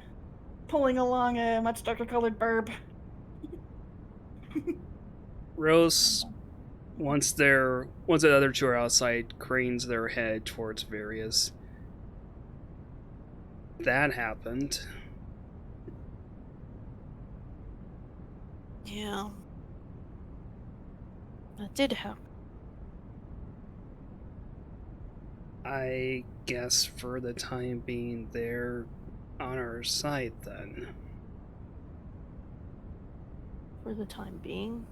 pulling along a much darker colored burb. Rose, once the other two are outside, cranes their head towards Various. That happened. Yeah. That did happen. I guess for the time being, they're on our side then. For the time being.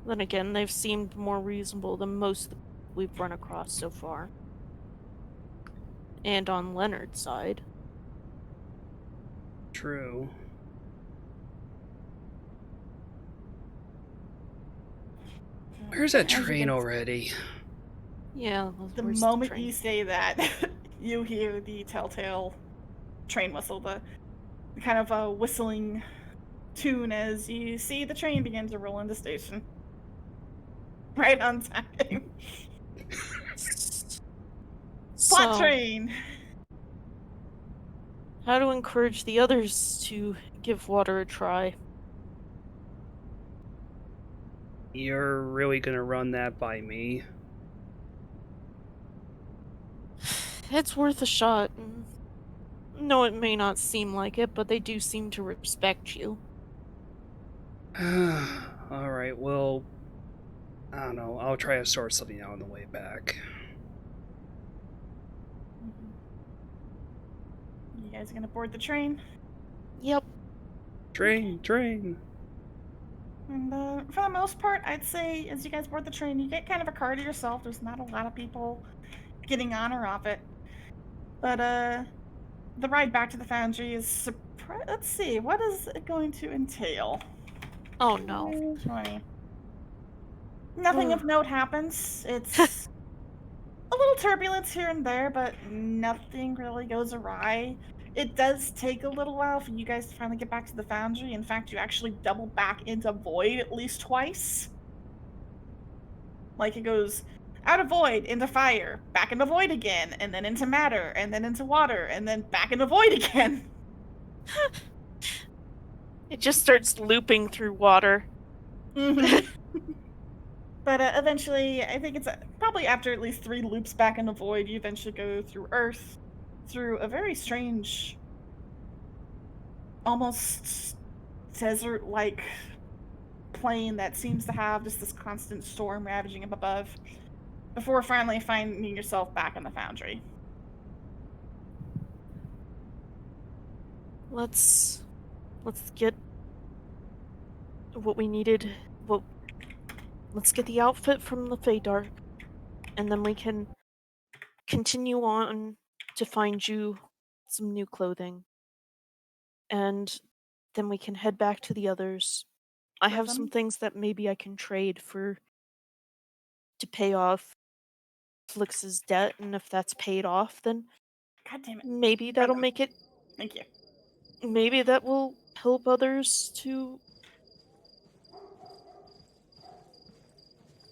Then again, they've seemed more reasonable than most we've run across so far. And on Leonard's side. True. Where's that train already? Yeah. The where's moment train? you say that, you hear the telltale train whistle, the kind of a whistling tune as you see the train begin to roll into station. Right on time. Plot train! How to encourage the others to give water a try? You're really gonna run that by me? It's worth a shot. No, it may not seem like it, but they do seem to respect you. Alright, well, I don't know. I'll try to sort something out on the way back. You guys are gonna board the train? Yep. Train! And for the most part, I'd say as you guys board the train, you get kind of a car to yourself. There's not a lot of people getting on or off it. But the ride back to the Foundry is let's see, what is it going to entail? Oh no. 20. Nothing of note happens. It's a little turbulence here and there, but nothing really goes awry. It does take a little while for you guys to finally get back to the Foundry. In fact, you actually double back into Void at least twice. Like, it goes out of Void, into Fire, back into Void again, and then into Matter, and then into Water, and then back into Void again. It just starts looping through water. Mm-hmm. But eventually, I think it's probably after at least 3 loops back into Void, you eventually go through Earth, through a very strange, almost desert-like plane that seems to have just this constant storm ravaging up above, before finally finding yourself back in the Foundry. Let's get what we needed. Let's get the outfit from the Feydark, and then we can continue on to find you some new clothing. And then we can head back to the others I with have some them. things that maybe I can trade to pay off Flix's debt, and if that's paid off, then God damn it. maybe Grab that'll them. make it. Thank you. Maybe that will help others to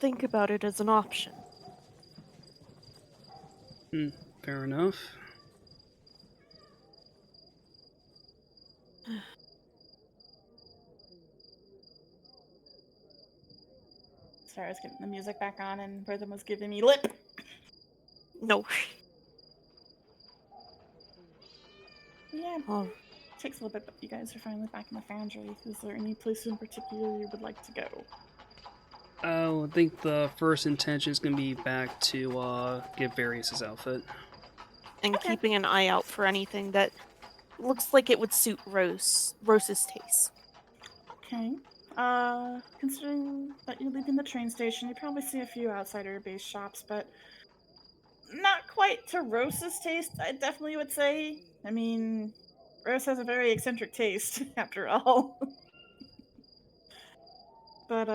think about it as an option. Fair enough. Sorry, I was getting the music back on and Rhythm was giving me lip. No. Yeah, Oh, it takes a little bit, but you guys are finally back in the Foundry. Is there any place in particular you would like to go? I think the first intention is going to be back to get Various' outfit. and Okay. keeping an eye out for anything that looks like it would suit Rose's taste. Okay. Considering that you're leaving the train station, you probably see a few outsider-based shops, but not quite to Rose's taste, I definitely would say. I mean, Rose has a very eccentric taste, after all. But,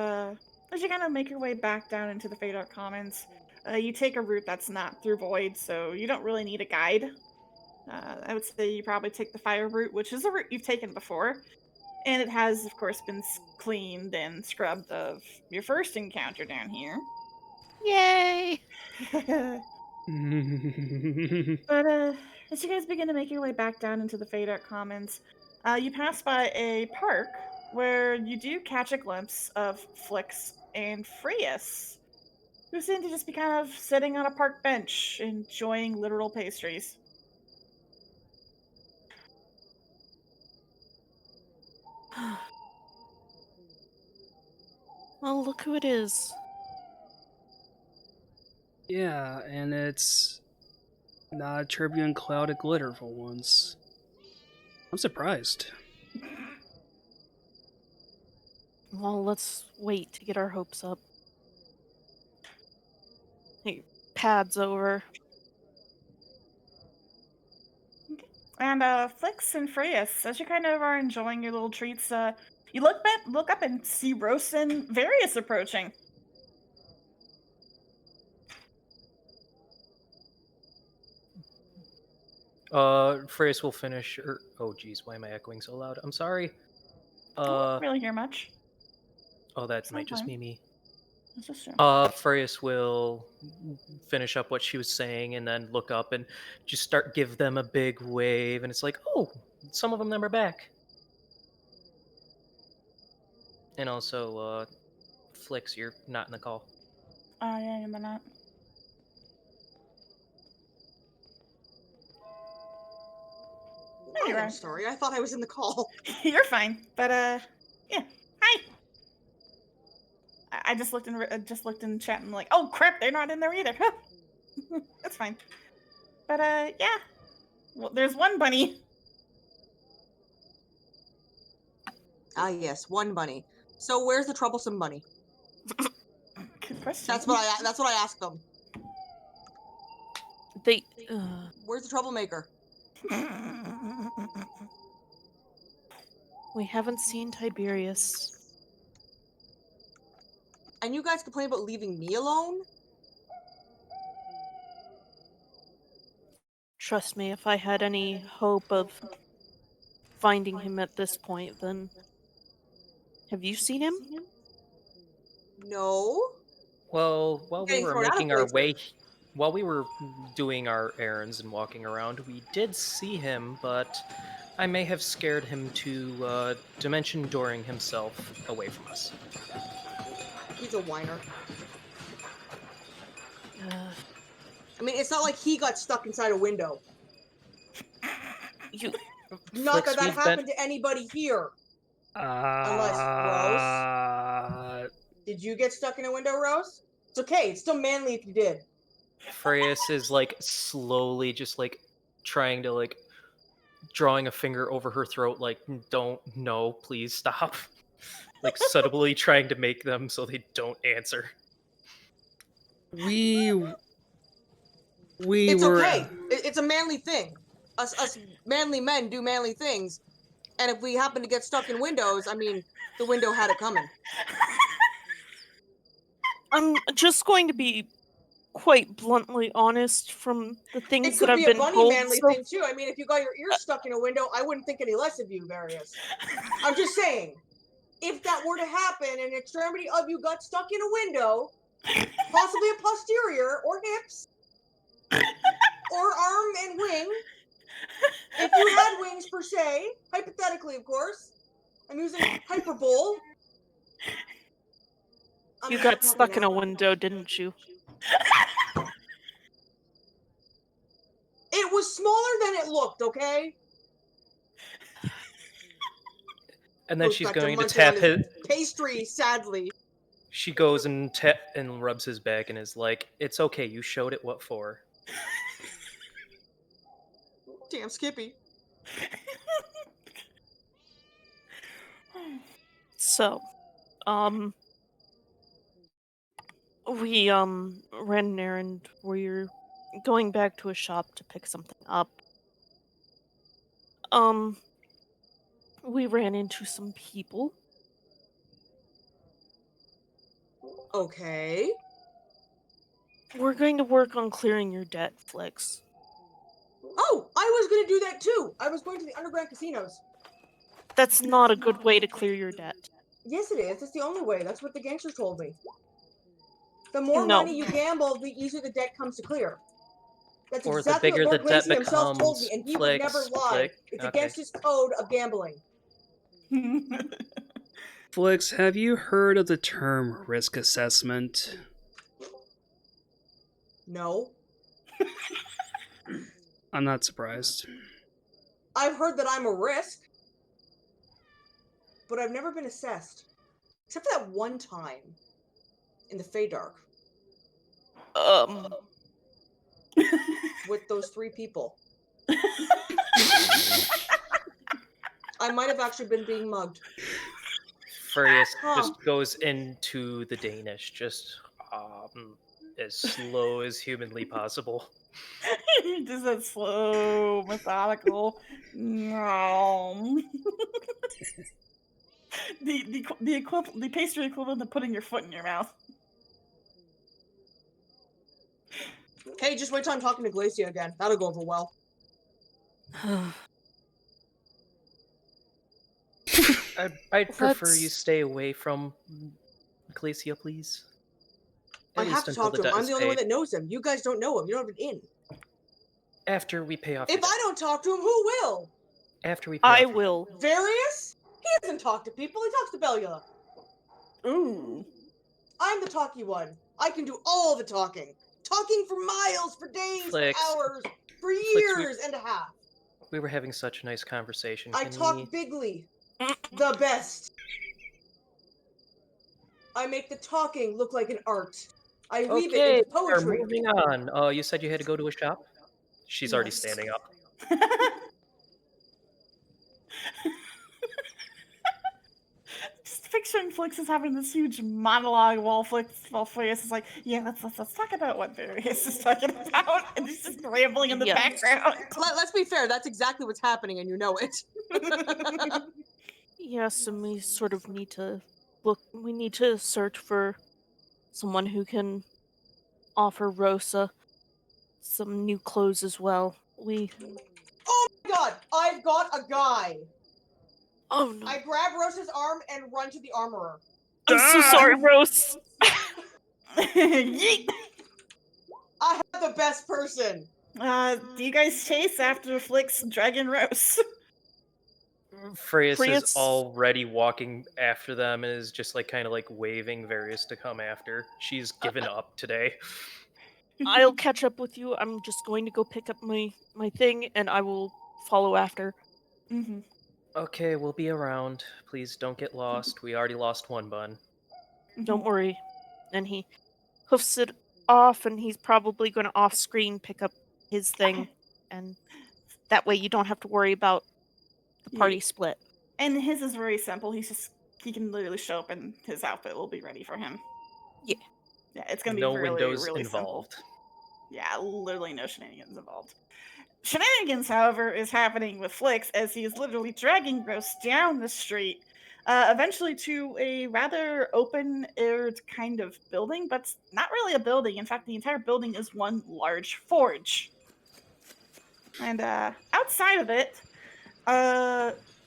as you kind of make your way back down into the Fadar Commons, you take a route that's not through Void, so you don't really need a guide. I would say you probably take the fire route, which is a route you've taken before, and it has, of course, been cleaned and scrubbed of your first encounter down here. Yay! But as you guys begin to make your way back down into the Fadar Commons, you pass by a park where you do catch a glimpse of Flix and Freus, who seem to just be kind of sitting on a park bench, enjoying literal pastries. Well, look who it is. Yeah, and it's not a turbulent cloud of glitter for once. I'm surprised. Well, let's wait to get our hopes up. He pads over. And Flix and Freus, as you kind of are enjoying your little treats, you look up and see Rose and Various approaching. Phrase will finish. Oh, geez, why am I echoing so loud? I'm sorry. I don't really hear much. Oh, that It's might not just fine. be me. It's just true. Freya will finish up what she was saying and then look up and just give them a big wave, and it's like, oh, some of them are back. And also, Flix, you're not in the call. Oh, yeah, you're not. There you I'm are. sorry. I thought I was in the call. You're fine. But yeah. Hi. I just looked in chat and I'm like, oh crap, they're not in there either. That's fine. But yeah. Well, there's one bunny. Ah, yes, one bunny. So where's the troublesome bunny? Good question. That's what I asked them. They. Where's the troublemaker? We haven't seen Tiberius. And you guys complain about leaving me alone? Trust me, if I had any hope of finding him at this point, then. Have you seen him? No. Well, Getting thrown out of places. while we were doing our errands and walking around, we did see him, but I may have scared him to dimension dooring himself away from us. He's a whiner. Uh, I mean, it's not like he got stuck inside a window. you. Not Flix, that we've happened to anybody here. Unless, Rose? Did you get stuck in a window, Rose? It's okay. It's still manly if you did. Freus is like slowly just like trying to like drawing a finger over her throat, like, don't, no, please stop. Like subtly trying to make them so they don't answer. We It's were okay. It's a manly thing. Us manly men do manly things. And if we happen to get stuck in windows, I mean, the window had it coming. I'm just going to be quite bluntly honest from the It things could that be I've a been bunny told. manly So, thing too. I mean, if you got your ears stuck in a window, I wouldn't think any less of you, Various. I'm just saying, if that were to happen and an extremity of you got stuck in a window, possibly a posterior or hips or arm and wing, if you had wings per se, hypothetically, of course, I'm using hyperbole. you got stuck in a window, didn't you? It was smaller than it looked, okay? And then Goes she's back going to munching on tap his his. pastry, sadly. She goes and rubs his back and is like, "It's okay. You showed it. What for?" Damn Skippy. So, we ran an errand. We're going back to a shop to pick something up. We ran into some people. Okay. We're going to work on clearing your debt, Flix. Oh, I was gonna do that too. I was going to the underground casinos. That's not a good way to clear your debt. Yes, it is. It's the only way. That's what the gangsters told me. The more No. money you gamble, the easier the debt comes to clear. That's Or the exactly what bigger Lord the debt Glacy himself told me, becomes. and he would never lie. It's against his code of gambling. Flix, have you heard of the term risk assessment? No. I'm not surprised. I've heard that I'm a risk, but I've never been assessed. Except for that one time in the Feydark with those 3 people. I might have actually been being mugged. Furious Huh. just goes into the Danish, just as slow as humanly possible. Just that slow, methodical. No. the pastry equivalent of putting your foot in your mouth. Hey, just wait till I'm talking to Glacia again. That'll go over well. I'd prefer you That's- stay away from Glacia, please. I At have least to until talk the to him. debt I'm is the only one paid. that knows him. You guys don't know him. You don't have an in. After we pay off If your debt. I don't talk to him, who will? After we pay I off your will. Various? He doesn't talk to people. He talks to Belula. Ooh. I'm the talky one. I can do all the talking. Talking for miles, for days, Flix. for hours, for Flix, years and a half. We were having such a nice conversation. I Can talk we... bigly. The best. I make the talking look like an art. I weave it Okay, into we're poetry. moving on. You said you had to go to a shop? She's already Yes. standing up. Just picturing Flix is having this huge monologue while Furious is like, yeah, let's talk about what Furious is talking about, and he's just rambling in the Yeah. background. Let's be fair, that's exactly what's happening and you know it. Yes, and we sort of need to look. We need to search for someone who can offer Rosa some new clothes as well. Oh my god, I've got a guy. Oh no! I grab Rose's arm and run to the armorer. I'm so sorry, Rose. Yeet. I have the best person. Do you guys chase after Flix Dragon Rose? Freya's is France- already walking after them and is just like kind of like waving Various to come after. She's given up today. I'll catch up with you. I'm just going to go pick up my thing, and I will follow after. Mm-hmm. Okay, we'll be around. Please don't get lost. We already lost one bun. Don't worry. And he hoofs it off, and he's probably going to off-screen pick up his thing, and that way you don't have to worry about the party split. And his is very simple. He can literally show up and his outfit will be ready for him. Yeah. Yeah, it's gonna be No really, windows really involved. simple. Yeah, literally no shenanigans involved. Shenanigans, however, is happening with Flix as he is literally dragging Gross down the street, eventually to a rather open-aired kind of building, but it's not really a building. In fact, the entire building is one large forge. And outside of it,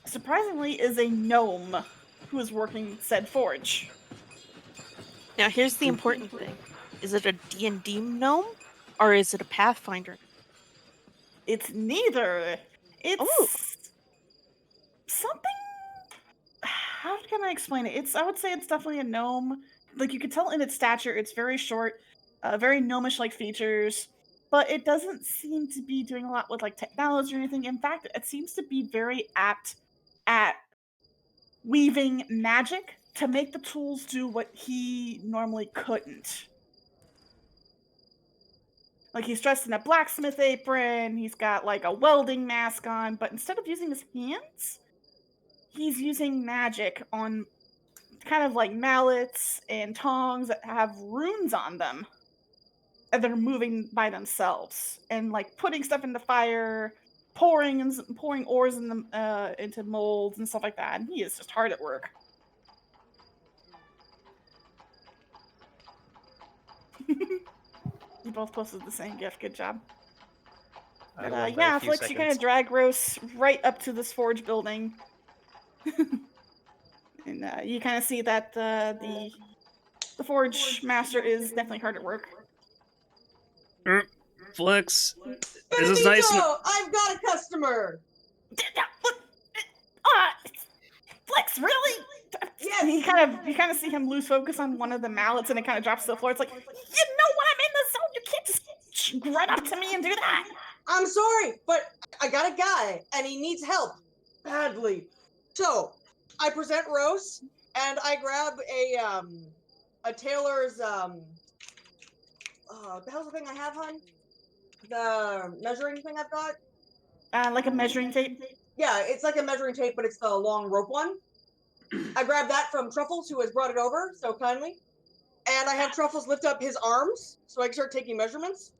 surprisingly, is a gnome who is working said forge. Now, here's the important thing. Is it a D&D gnome, or is it a Pathfinder? It's neither. It's Oh. something. How can I explain it? I would say it's definitely a gnome. Like, you could tell in its stature, it's very short, very gnomish-like features, but it doesn't seem to be doing a lot with, like, technology or anything. In fact, it seems to be very apt at weaving magic to make the tools do what he normally couldn't. Like, he's dressed in a blacksmith apron, he's got, like, a welding mask on, but instead of using his hands, he's using magic on kind of like mallets and tongs that have runes on them. And they're moving by themselves. And, like, putting stuff in the fire, pouring ores in the, into molds and stuff like that. And he is just hard at work. You both posted the same gift. Good job. I But won by yeah, a few Flix, you kind of seconds. drag Rose right up to this forge building. And you kind of see that the forge master is definitely hard at work. Flix, this is nice. Benedito, I've got a customer. Flex, really? Yes. And you kind of see him lose focus on one of the mallets, and it kind of drops to the floor. It's like, you know when I'm in the zone, you can't just run up to me and do that. I'm sorry, but I got a guy, and he needs help badly. So I present Rose, and I grab a tailor's the hell's the thing I have, hun? The measuring thing I've got. Like a measuring tape. Yeah, it's like a measuring tape, but it's the long rope one. I grabbed that from Truffles, who has brought it over so kindly. And I have Truffles lift up his arms so I can start taking measurements.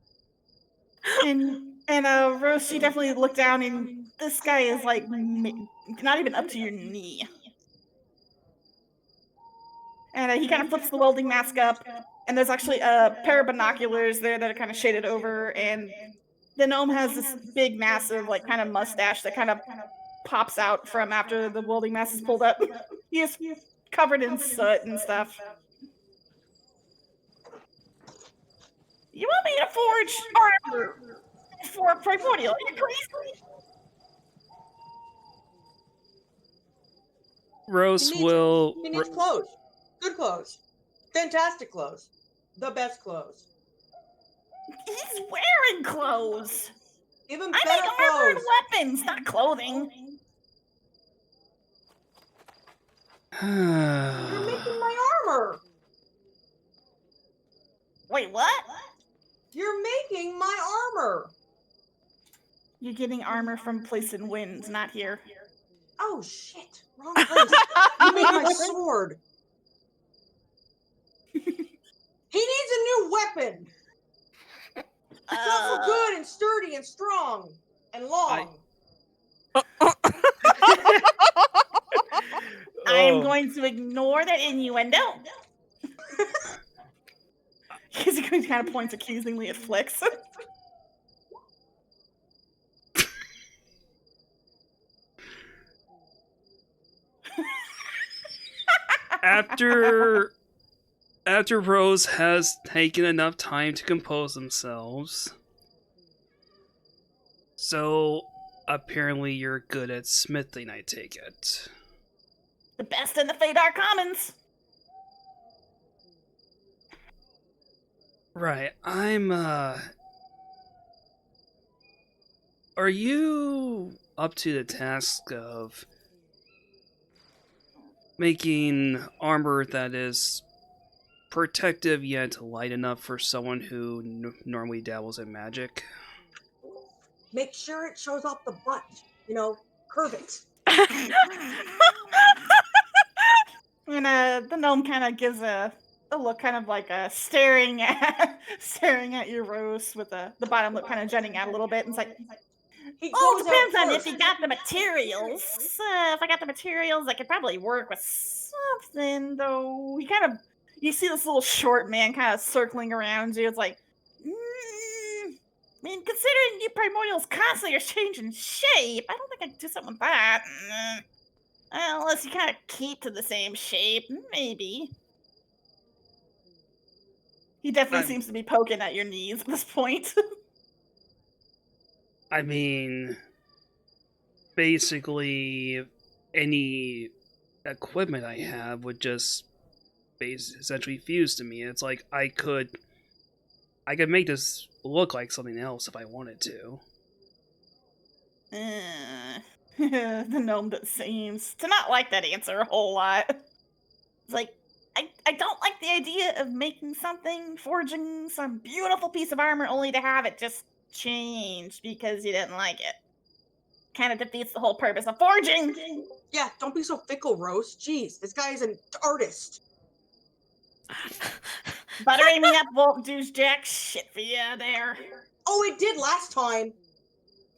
And Rose, she definitely looked down, and this guy is like not even up to your knee. And he kind of flips the welding mask up, and there's actually a pair of binoculars there that are kind of shaded over, and the gnome has this big, massive, like, kind of mustache that kind of pops out from after the welding mask is pulled up. He is covered in soot and stuff. You want me to forge armor for a primordial? Are you crazy? Rose He needs clothes. Good clothes. Fantastic clothes. The best clothes. He's wearing clothes. Even I better make armor and clothes. weapons, not clothing. You're making my armor. Wait, what? You're making my armor. You're getting armor from place in winds, not here. Oh shit! Wrong place. You made my sword. He needs a new weapon. Something good and sturdy and strong and long. I am going to ignore that innuendo. He's going to kind of point accusingly at Flix. After Rose has taken enough time to compose themselves, so apparently you're good at smithing, I take it. The best in the Fadar Commons. Right, are you up to the task of making armor that is protective yet light enough for someone who normally dabbles in magic? Make sure it shows off the butt. You know, curve it. And the gnome kind of gives a a look kind of like staring at staring at your Rose with the bottom lip kind of jutting out a little bit, and it's like, He "Oh, goes out depends on if first. you got the materials. If I got the materials, I could probably work with something, though." You see this little short man kind of circling around you. It's like, I mean, considering you primordials constantly are changing shape, I don't think I could do something with that. Unless you kind of keep to the same shape, maybe. He definitely I'm, seems to be poking at your knees at this point. I mean, basically, any equipment I have would just essentially fuse to me. It's like I could make this look like something else if I wanted to. The gnome that seems to not like that answer a whole lot. It's like, I don't like the idea of making something, forging some beautiful piece of armor only to have it just change because you didn't like it. Kind of defeats the whole purpose of forging. Yeah, don't be so fickle, Rose. Jeez, this guy is an artist. Buttering me up won't do jack shit for you there. Oh, it did last time.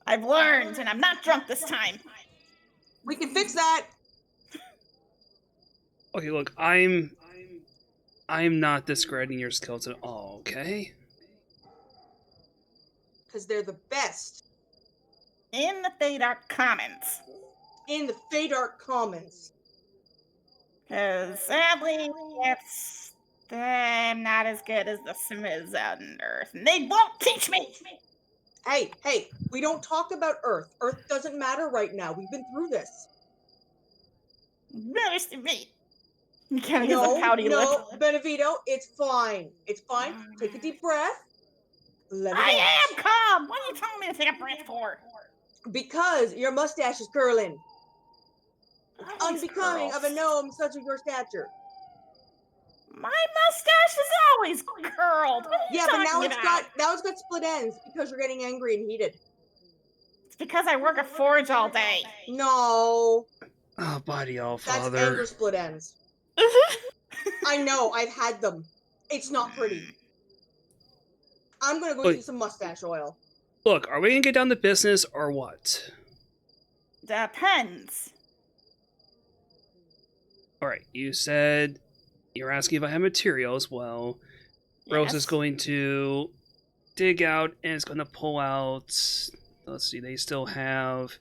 I've learned, and I'm not drunk this time. We can fix that. Okay, look, I'm not discrediting your skills at all, okay? Because they're the best In the Fadark Commons. in the Fadark Commons. Because sadly, it's I'm not as good as the Smiths out on Earth, and they won't teach me. Hey, we don't talk about Earth. Earth doesn't matter right now. We've been through this. Matters to me. He kind of gives a pouty No, lip. Benevito, it's fine. It's fine. Take a deep breath. Let it I out. am calm. What are you telling me to take a breath for? Because your mustache is curling. Always Unbecoming of a curls. gnome such as your stature. My mustache is always curled. What are you Yeah, but talking about? now it's got split ends because you're getting angry and heated. It's because I work a forge all day. No, Oh, body all that's father. anger split ends. I know, I've had them. It's not pretty. I'm gonna go Wait. get some mustache oil. Look, are we gonna get down to business or what? Depends. Alright, you said you're asking if I have materials. Well, Rose is Yes. going to dig out and is going to pull out. Let's see, they still have.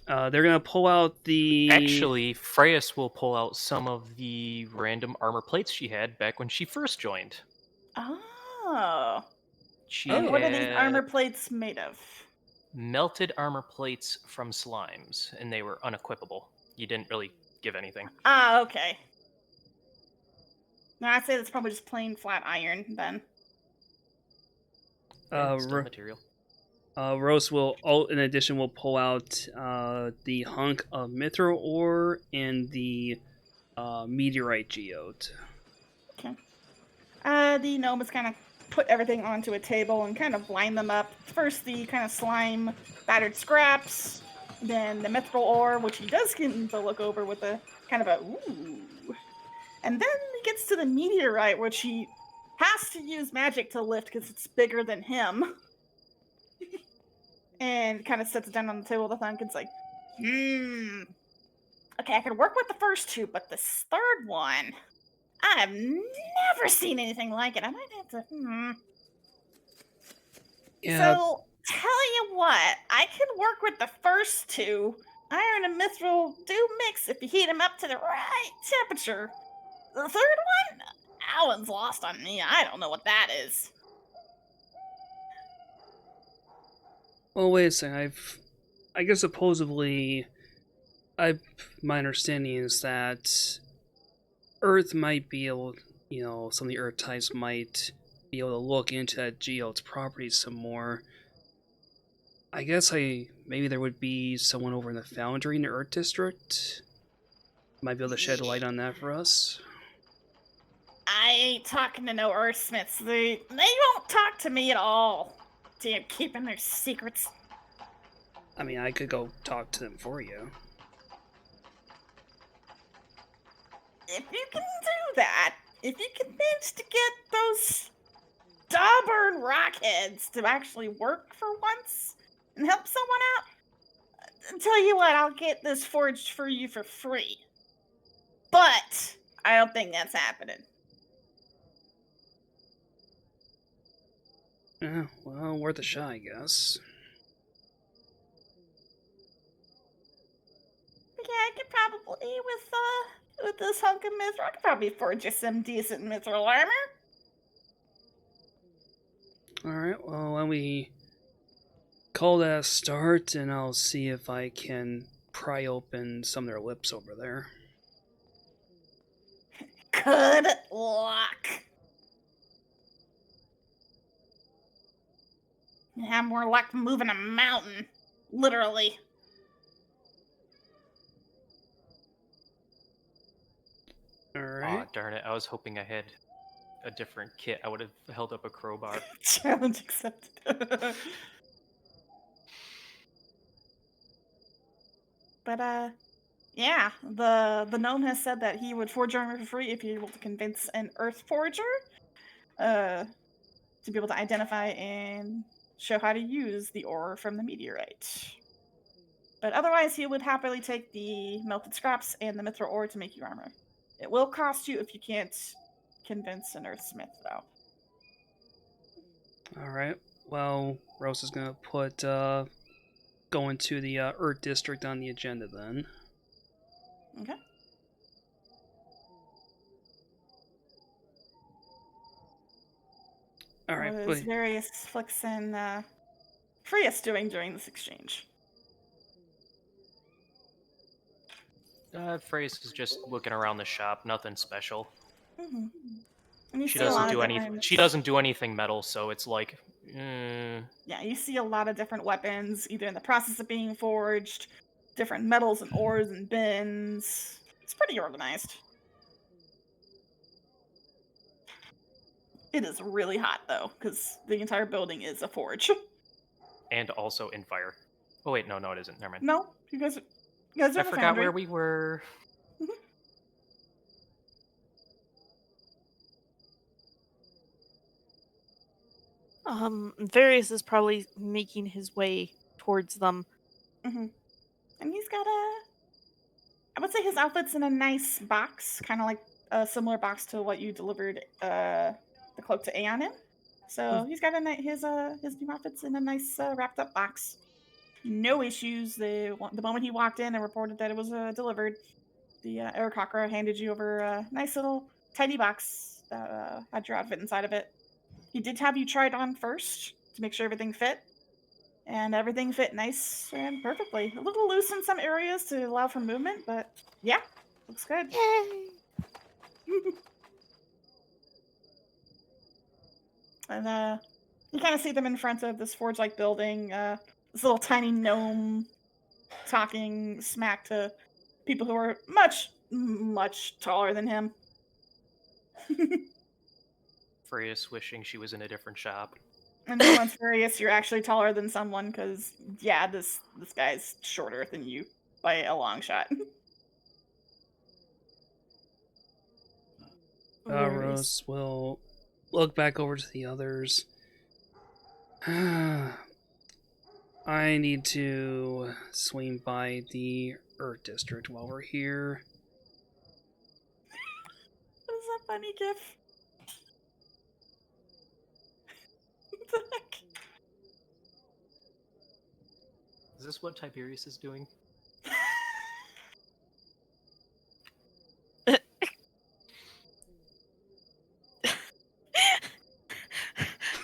They're going to pull out the. Actually, Freyas will pull out some of the random armor plates she had back when she first joined. Oh. She And what are these had armor plates made of? melted armor plates from slimes, and they were unequipable. You didn't really give anything. Ah, okay. No, I'd say that's probably just plain flat iron then. Yeah, it's still material. Rose will, in addition, will pull out the hunk of mithril ore and the meteorite geode. Okay. The gnome is kind of put everything onto a table and kind of line them up. First, the kind of slime battered scraps, then the mithril ore, which he does get to look over with a kind of a ooh. And then he gets to the meteorite, which he has to use magic to lift because it's bigger than him. And kind of sets it down on the table with a thunk. It's like, okay, I can work with the first two, but this third one, I've never seen anything like it. I might have to, Yeah. So, tell you what, I can work with the first two. Iron and mithril do mix if you heat them up to the right temperature. The third one, that one's lost on me. I don't know what that is. Well, wait a second. I guess supposedly, my understanding is that Earth might be able, some of the Earth types might be able to look into that geode's properties some more. I guess maybe there would be someone over in the Foundry in the Earth District. Might be able to shed light on that for us. I ain't talking to no earthsmiths. They won't talk to me at all. Damn, keeping their secrets. I mean, I could go talk to them for you. If you can do that, if you can manage to get those stubborn rockheads to actually work for once and help someone out, I'll tell you what, I'll get this forged for you for free. But I don't think that's happening. Yeah, well, worth a shot, I guess. Yeah, I could probably with this hunk of mithril, I could probably forge you some decent mithril armor. Alright, well, why don't we call that a start, and I'll see if I can pry open some of their lips over there. Good luck. You have more luck moving a mountain, literally. Alright. Aw, darn it. I was hoping I had a different kit. I would have held up a crowbar. Challenge accepted. But yeah, the gnome has said that he would forge armor for free if you're able to convince an earth forger to be able to identify and show how to use the ore from the meteorite. But otherwise, he would happily take the melted scraps and the mithril ore to make you armor. It will cost you if you can't convince an earthsmith, though. Alright, well, Rose is gonna put going to the Earth District on the agenda then. Okay. Alright, What is wait. various Flix and Frias doing during this exchange? Phrase is just looking around the shop. Nothing special. Mm-hmm. And you She see a lot doesn't of do anything. different. She doesn't do anything metal, so it's like, Yeah, you see a lot of different weapons, either in the process of being forged, different metals and ores and bins. It's pretty organized. It is really hot though, because the entire building is a forge. and also in fire. Oh wait, no, it isn't. Never mind. No, you guys are I in the forgot foundry. where we were. Various is probably making his way towards them. Mm-hmm. And he's got I would say his outfit's in a nice box, kind of like a similar box to what you delivered the cloak to Aeon in. So he's got his new outfit's in a nice wrapped up box. No issues. The moment he walked in and reported that it was delivered, the Aircocker handed you over a nice little tiny box that had your outfit inside of it. He did have you try it on first to make sure everything fit, and everything fit nice and perfectly. A little loose in some areas to allow for movement, but yeah, looks good. Yay! And you kind of see them in front of this forge-like building. This little tiny gnome talking smack to people who are much, much taller than him. Freya's wishing she was in a different shop. And he wants Furious, you're actually taller than someone, because yeah, this guy's shorter than you by a long shot. Rose will look back over to the others. I need to swing by the Earth District while we're here. What is that funny gif? What the heck? Is this what Tiberius is doing?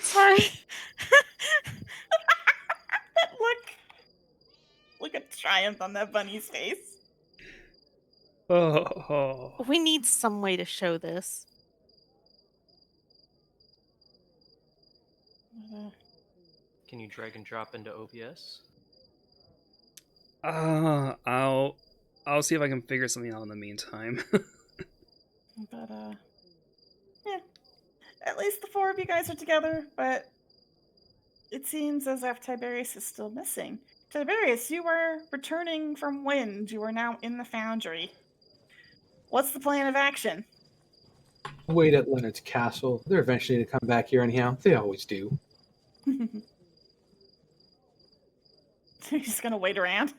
Sorry. Look at triumph on that bunny's face. Oh. We need some way to show this. Can you drag and drop into OBS? I'll see if I can figure something out in the meantime. But yeah, at least the four of you guys are together. But it seems as if Tiberius is still missing. Tiberius, you were returning from Wind. You are now in the Foundry. What's the plan of action? Wait at Leonard's castle. They're eventually to come back here anyhow. They always do. He's just gonna wait around.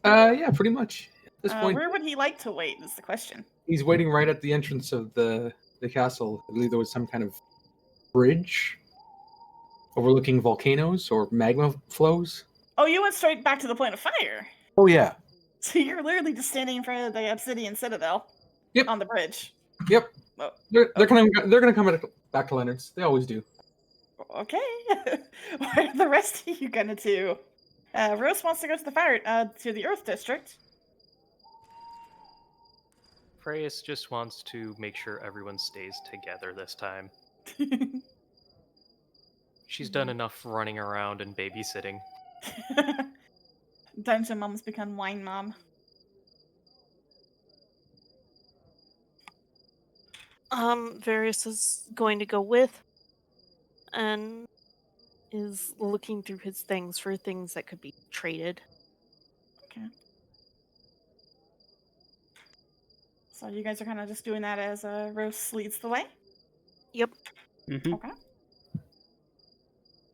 Yeah, pretty much. At this point, Where would he like to wait? Is the question. he's waiting right at the entrance of the castle. I believe there was some kind of bridge overlooking volcanoes or magma flows. Oh, you went straight back to the plane of fire. Oh yeah. So you're literally just standing in front of the obsidian citadel. Yep. On the bridge. Yep. Oh, They're gonna come back to Leonard's. They always do. okay. What are the rest of you gonna do? Rose wants to go to the Earth District. Freya's just wants to make sure everyone stays together this time. She's done enough running around and babysitting. Dungeon mom's become wine mom. Various is going to go with and is looking through his things for things that could be traded. Okay. So you guys are kind of just doing that as Rose leads the way? Yep. Mm-hmm. Okay.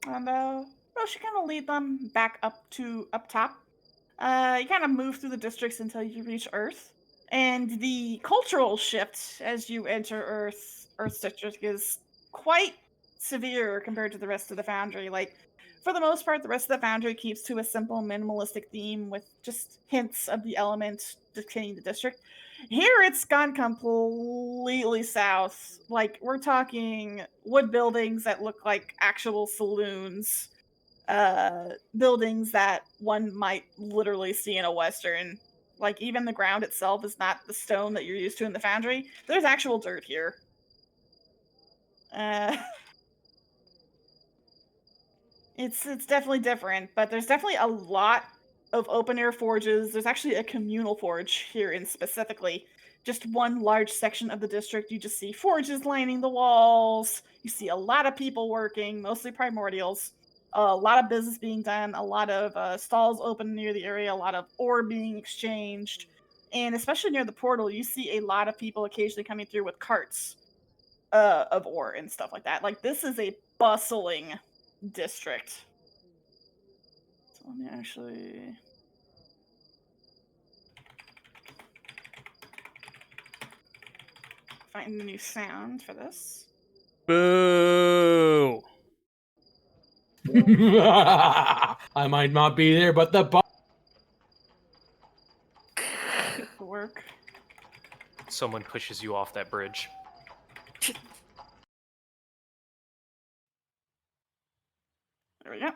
And Rose, you kind of lead them back up top. You kind of move through the districts until you reach Earth. And the cultural shift as you enter Earth's district is quite severe compared to the rest of the Foundry. Like, for the most part, the rest of the Foundry keeps to a simple minimalistic theme with just hints of the element dictating the district. Here it's gone completely south. Like, we're talking wood buildings that look like actual saloons. Buildings that one might literally see in a Western. Like, even the ground itself is not the stone that you're used to in the Foundry. There's actual dirt here. It's definitely different, but there's definitely a lot of open air forges. There's actually a communal forge here in specifically. Just one large section of the district, you just see forges lining the walls. You see a lot of people working, mostly primordials. A lot of business being done, a lot of stalls open near the area, a lot of ore being exchanged. And especially near the portal, you see a lot of people occasionally coming through with carts of ore and stuff like that. Like, this is a bustling district. So let me actually find a new sound for this. Boo! I might not be there, but the Get to work. Someone pushes you off that bridge. There we go.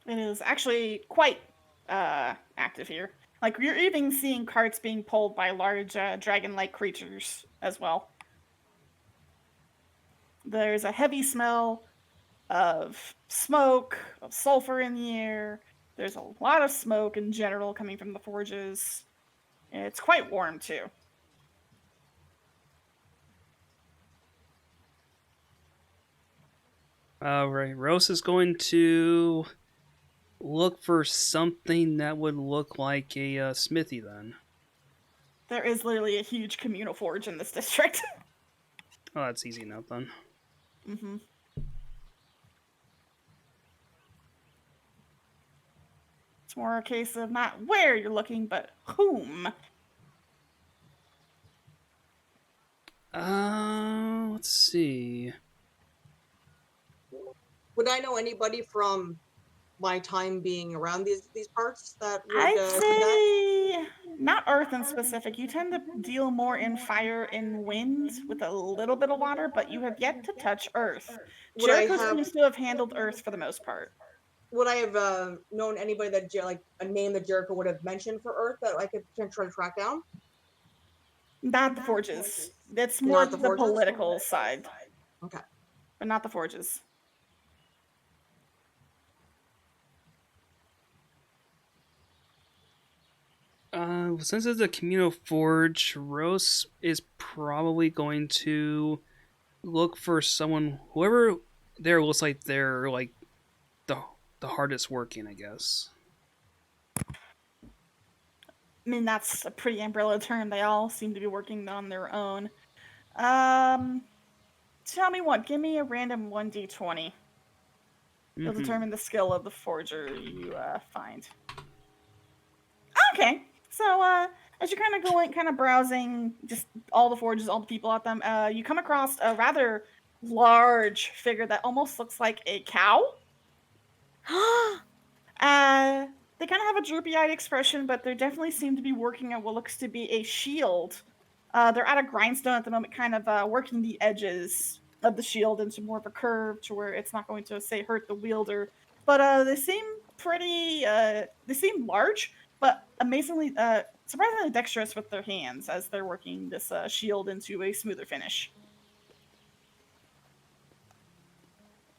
It is actually quite active here. Like, you're even seeing carts being pulled by large dragon-like creatures as well. There's a heavy smell of smoke, of sulfur in the air. There's a lot of smoke in general coming from the forges. It's quite warm, too. Alright, Rose is going to look for something that would look like a smithy then. There is literally a huge communal forge in this district. Oh, that's easy enough then. Mm-hmm. It's more a case of not where you're looking, but whom. Let's see. Would I know anybody from my time being around these parts that would I'd do that? say not earth in specific. You tend to deal more in fire and wind with a little bit of water, but you have yet to touch earth. Would I Jericho have seems to have handled earth for the most part. would I have known anybody that like a name that Jericho would have mentioned for Earth that I could try to track down? Not the forges. That's more Not the the forges? political side. Okay. But not the forges. Since it's a communal forge, Rose is probably going to look for someone, whoever there looks like they're like the hardest working, I guess. I mean, that's a pretty umbrella term. They all seem to be working on their own. Um, Tell me what. Give me a random 1d20. It'll Mm-hmm. determine the skill of the forger you find. Okay. So, as you're kind of going, kind of browsing just all the forges, all the people at them, you come across a rather large figure that almost looks like a cow. Uh, they kind of have a droopy-eyed expression, but they definitely seem to be working on what looks to be a shield. They're at a grindstone at the moment, kind of working the edges of the shield into more of a curve to where it's not going to, say, hurt the wielder. But they seem pretty. They seem large, but amazingly, surprisingly dexterous with their hands as they're working this shield into a smoother finish.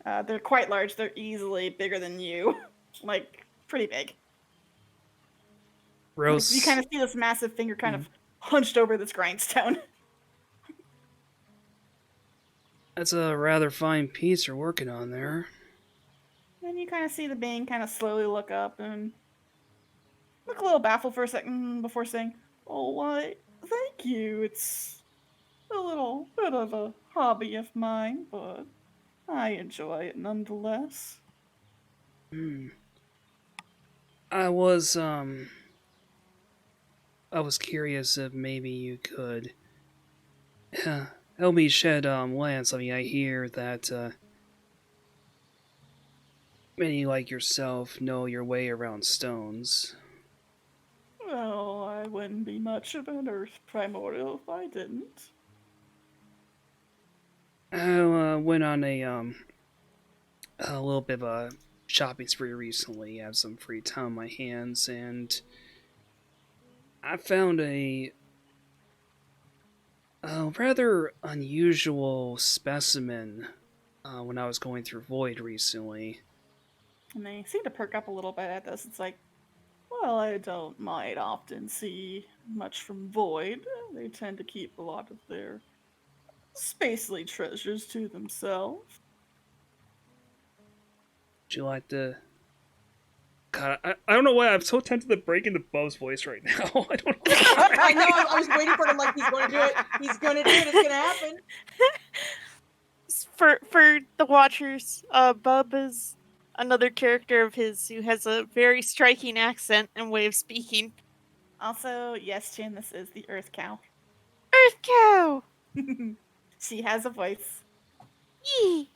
They're quite large. They're easily bigger than you, like pretty big. Like you kind Rose, of see this massive finger kind Mhm. of hunched over this grindstone. That's a rather fine piece you're working on there. And you kind of see the Bane kind of slowly look up and look a little baffled for a second before saying, "Oh, why, thank you. It's a little bit of a hobby of mine, but I enjoy it nonetheless." Hmm. I was I was curious if maybe you could help me shed light on something. I hear that many like yourself know your way around stones. Well, I wouldn't be much of an Earth primordial if I didn't. I went on a little bit of a shopping spree recently. I have some free time on my hands, and I found a rather unusual specimen when I was going through Void recently. And they seem to perk up a little bit at this. It's like, well, I don't might often see much from Void. They tend to keep a lot of their spacely treasures to themselves. Would you like to? God, I don't know why I'm so tempted to break into Bub's voice right now. I don't know. I know. I was waiting for him. Like he's going to do it. He's going to do it. It's going to happen. For the watchers, Bub is another character of his who has a very striking accent and way of speaking. Also, yes, Chin, this is the Earth Cow. Earth cow! She has a voice. Yee!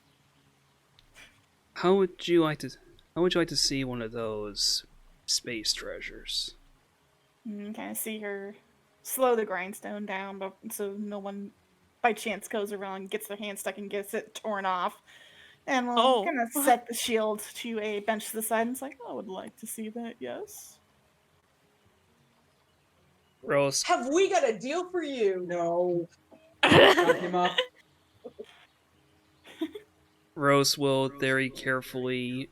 How would you like to? How would you like to see one of those space treasures? You kind of see her slow the grindstone down, but so no one by chance goes around and gets their hand stuck and gets it torn off. And we'll Oh. kind of set the shield to a bench to the side and it's like, I would like to see that, yes. Rose, Have we got a deal for you? No. Knock him up. Rose will very carefully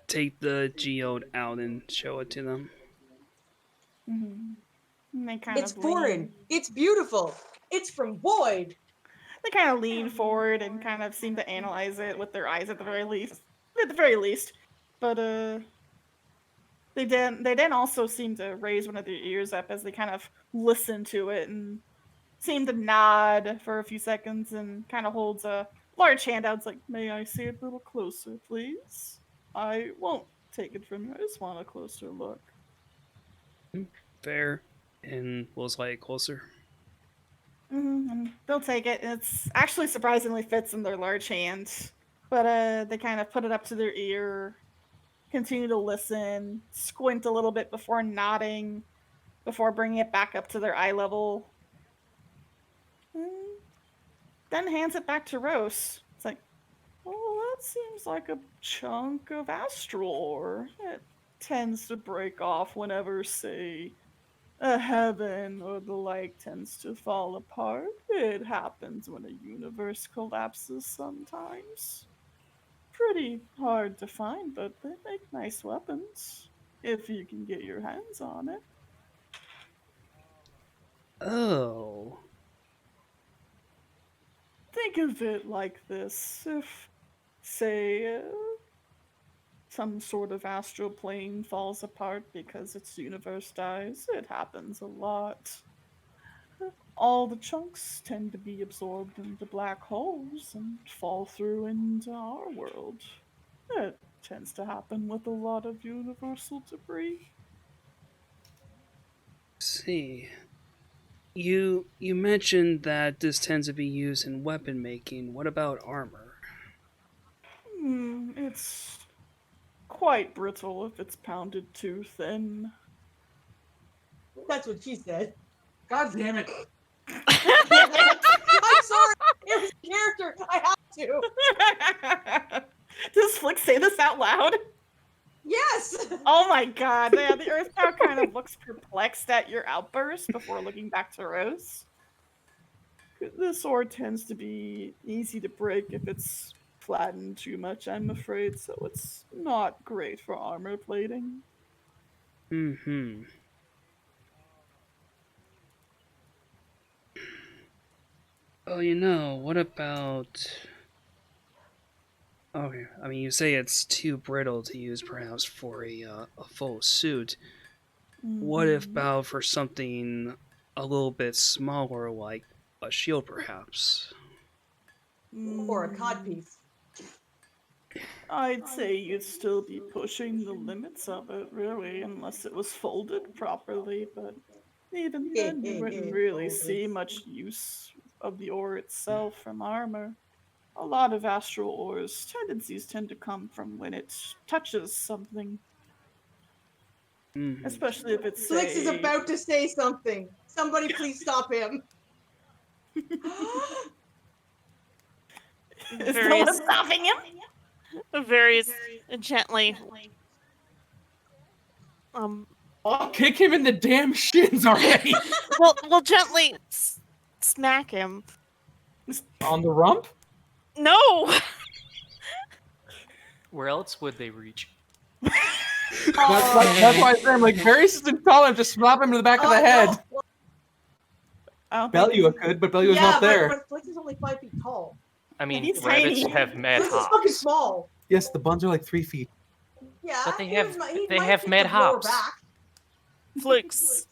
take the geode out and show it to them. Mm-hmm. And they kind It's of foreign. lean. It's beautiful. It's from Void. They kind of lean forward and kind of seem to analyze it with their eyes at the very least. At the very least. But they then also seem to raise one of their ears up as they kind of listen to it and seem to nod for a few seconds and kind of holds a large hand out. It's like, may I see it a little closer, please? I won't take it from you. I just want a closer look. Fair, and we'll slide closer. And they'll take it. It's actually surprisingly fits in their large hands. But they kind of put it up to their ear, continue to listen, squint a little bit before nodding, before bringing it back up to their eye level. And then hands it back to Rose. It's like, well, that seems like a chunk of astral ore. It tends to break off whenever, say, a heaven or the like tends to fall apart. It happens when a universe collapses sometimes. Pretty hard to find, but they make nice weapons. If you can get your hands on it. Oh, Think of it like this. If, say, some sort of astral plane falls apart because its universe dies. It happens a lot. All the chunks tend to be absorbed into black holes and fall through into our world. It tends to happen with a lot of universal debris. See, you mentioned that this tends to be used in weapon making. What about armor? It's quite brittle if it's pounded too thin. That's what she said. God damn it! I'm sorry. It was a character. I have to. Does Flick say this out loud? Yes. Oh my god, yeah, the Earth Cow kind of looks perplexed at your outburst before looking back to Rose. The sword tends to be easy to break if it's flattened too much, I'm afraid, so it's not great for armor plating. Mm-hmm. Oh, what about... Okay, I mean, you say it's too brittle to use perhaps for a full suit. What if Mhm. about for something a little bit smaller, like a shield perhaps? Or a Mm, codpiece. I'd say you'd still be pushing the limits of it, really, unless it was folded properly, but even then you wouldn't really see much use of the ore itself from armor. A lot of astral ore's tendencies tend to come from when it touches something, Mm-hmm. especially if it's, Flix is say, about to say something. Somebody please stop him. is no one stopping him? Various gently I'll kick him in the damn shins already! we'll gently smack him. On the rump? No. Where else would they reach? That's why I'm like, Various is tall enough to slap him to the back of the head. No. I don't think Belua could, but Belua's Yeah, not there. but Flix is only 5 feet tall. I mean, he's rabbits tiny. have mad Flix is fucking hops. small. Yes, the buns are like 3 feet. Yeah, But they he have- he they might have kick mad his lower hops. back. Flux.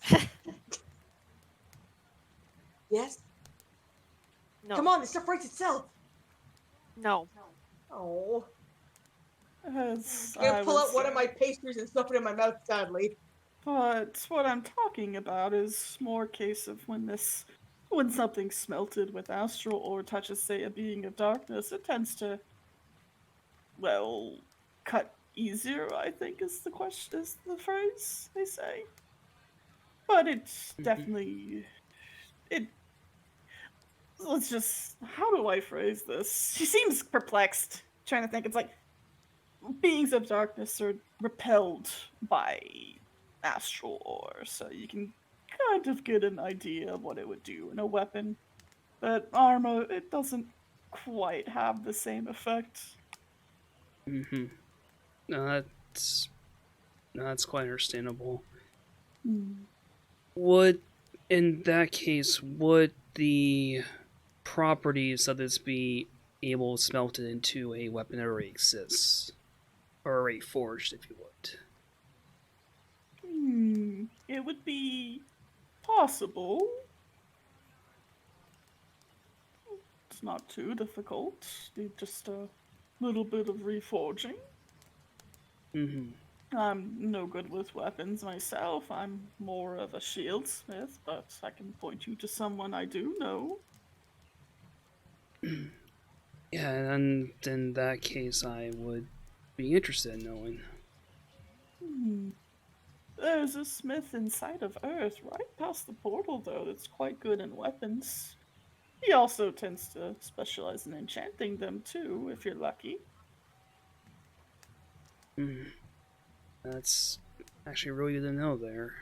Yes. No. Come on, the stuff writes itself. No. Oh. as I'm gonna I pull would out one of say. my pastries and stuff it in my mouth, sadly. But what I'm talking about is more a case of when something's smelted with astral ore touches, say, a being of darkness, it tends to, well, cut easier, I think is the phrase they say. But it's definitely it let's just how do I phrase this? She seems perplexed, trying to think. It's like beings of darkness are repelled by astral ore, so you can kind of get an idea of what it would do in a weapon. But armor, it doesn't quite have the same effect. Mm-hmm. No, that's quite understandable. Hmm. Would, in that case, would the properties of this be able smelted into a weapon that already exists? Or already forged, if you would? It would be possible. It's not too difficult. Need just a little bit of reforging. Mm-hmm. I'm no good with weapons myself. I'm more of a shieldsmith, but I can point you to someone I do know. Yeah, and in that case, I would be interested in knowing. There's a smith inside of Earth, right past the portal, though, that's quite good in weapons. He also tends to specialize in enchanting them, too, if you're lucky. Mm. That's actually really good to know there.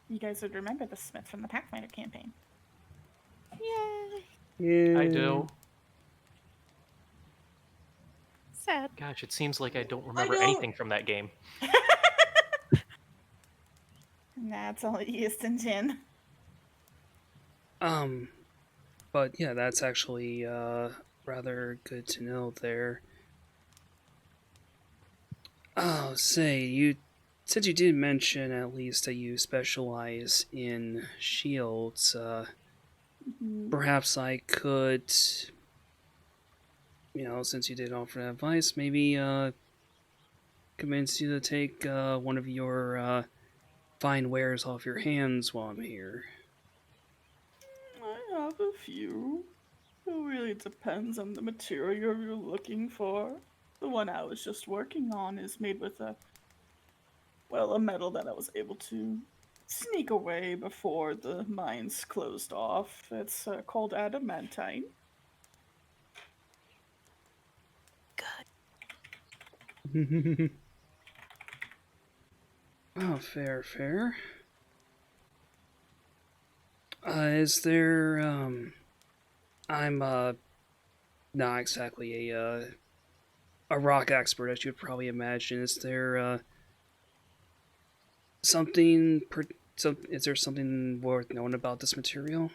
You guys would remember the smith from the Pathfinder campaign. Yay. Yeah. I do. Sad. Gosh, it seems like I don't remember don't. anything from that game. That's all Easton Jin. But yeah, that's actually rather good to know there. Oh, say, you said you did mention at least that you specialize in shields. Mhm. Perhaps I could, since you did offer advice, maybe convince you to take one of your fine wares off your hands while I'm here. I have a few. It really depends on the material you're looking for. The one I was just working on is made with a metal that I was able to sneak away before the mines closed off. It's called adamantine. Oh, fair, fair. Is there, I'm, not exactly a rock expert, as you'd probably imagine. Is there, something, is there something worth knowing about this material?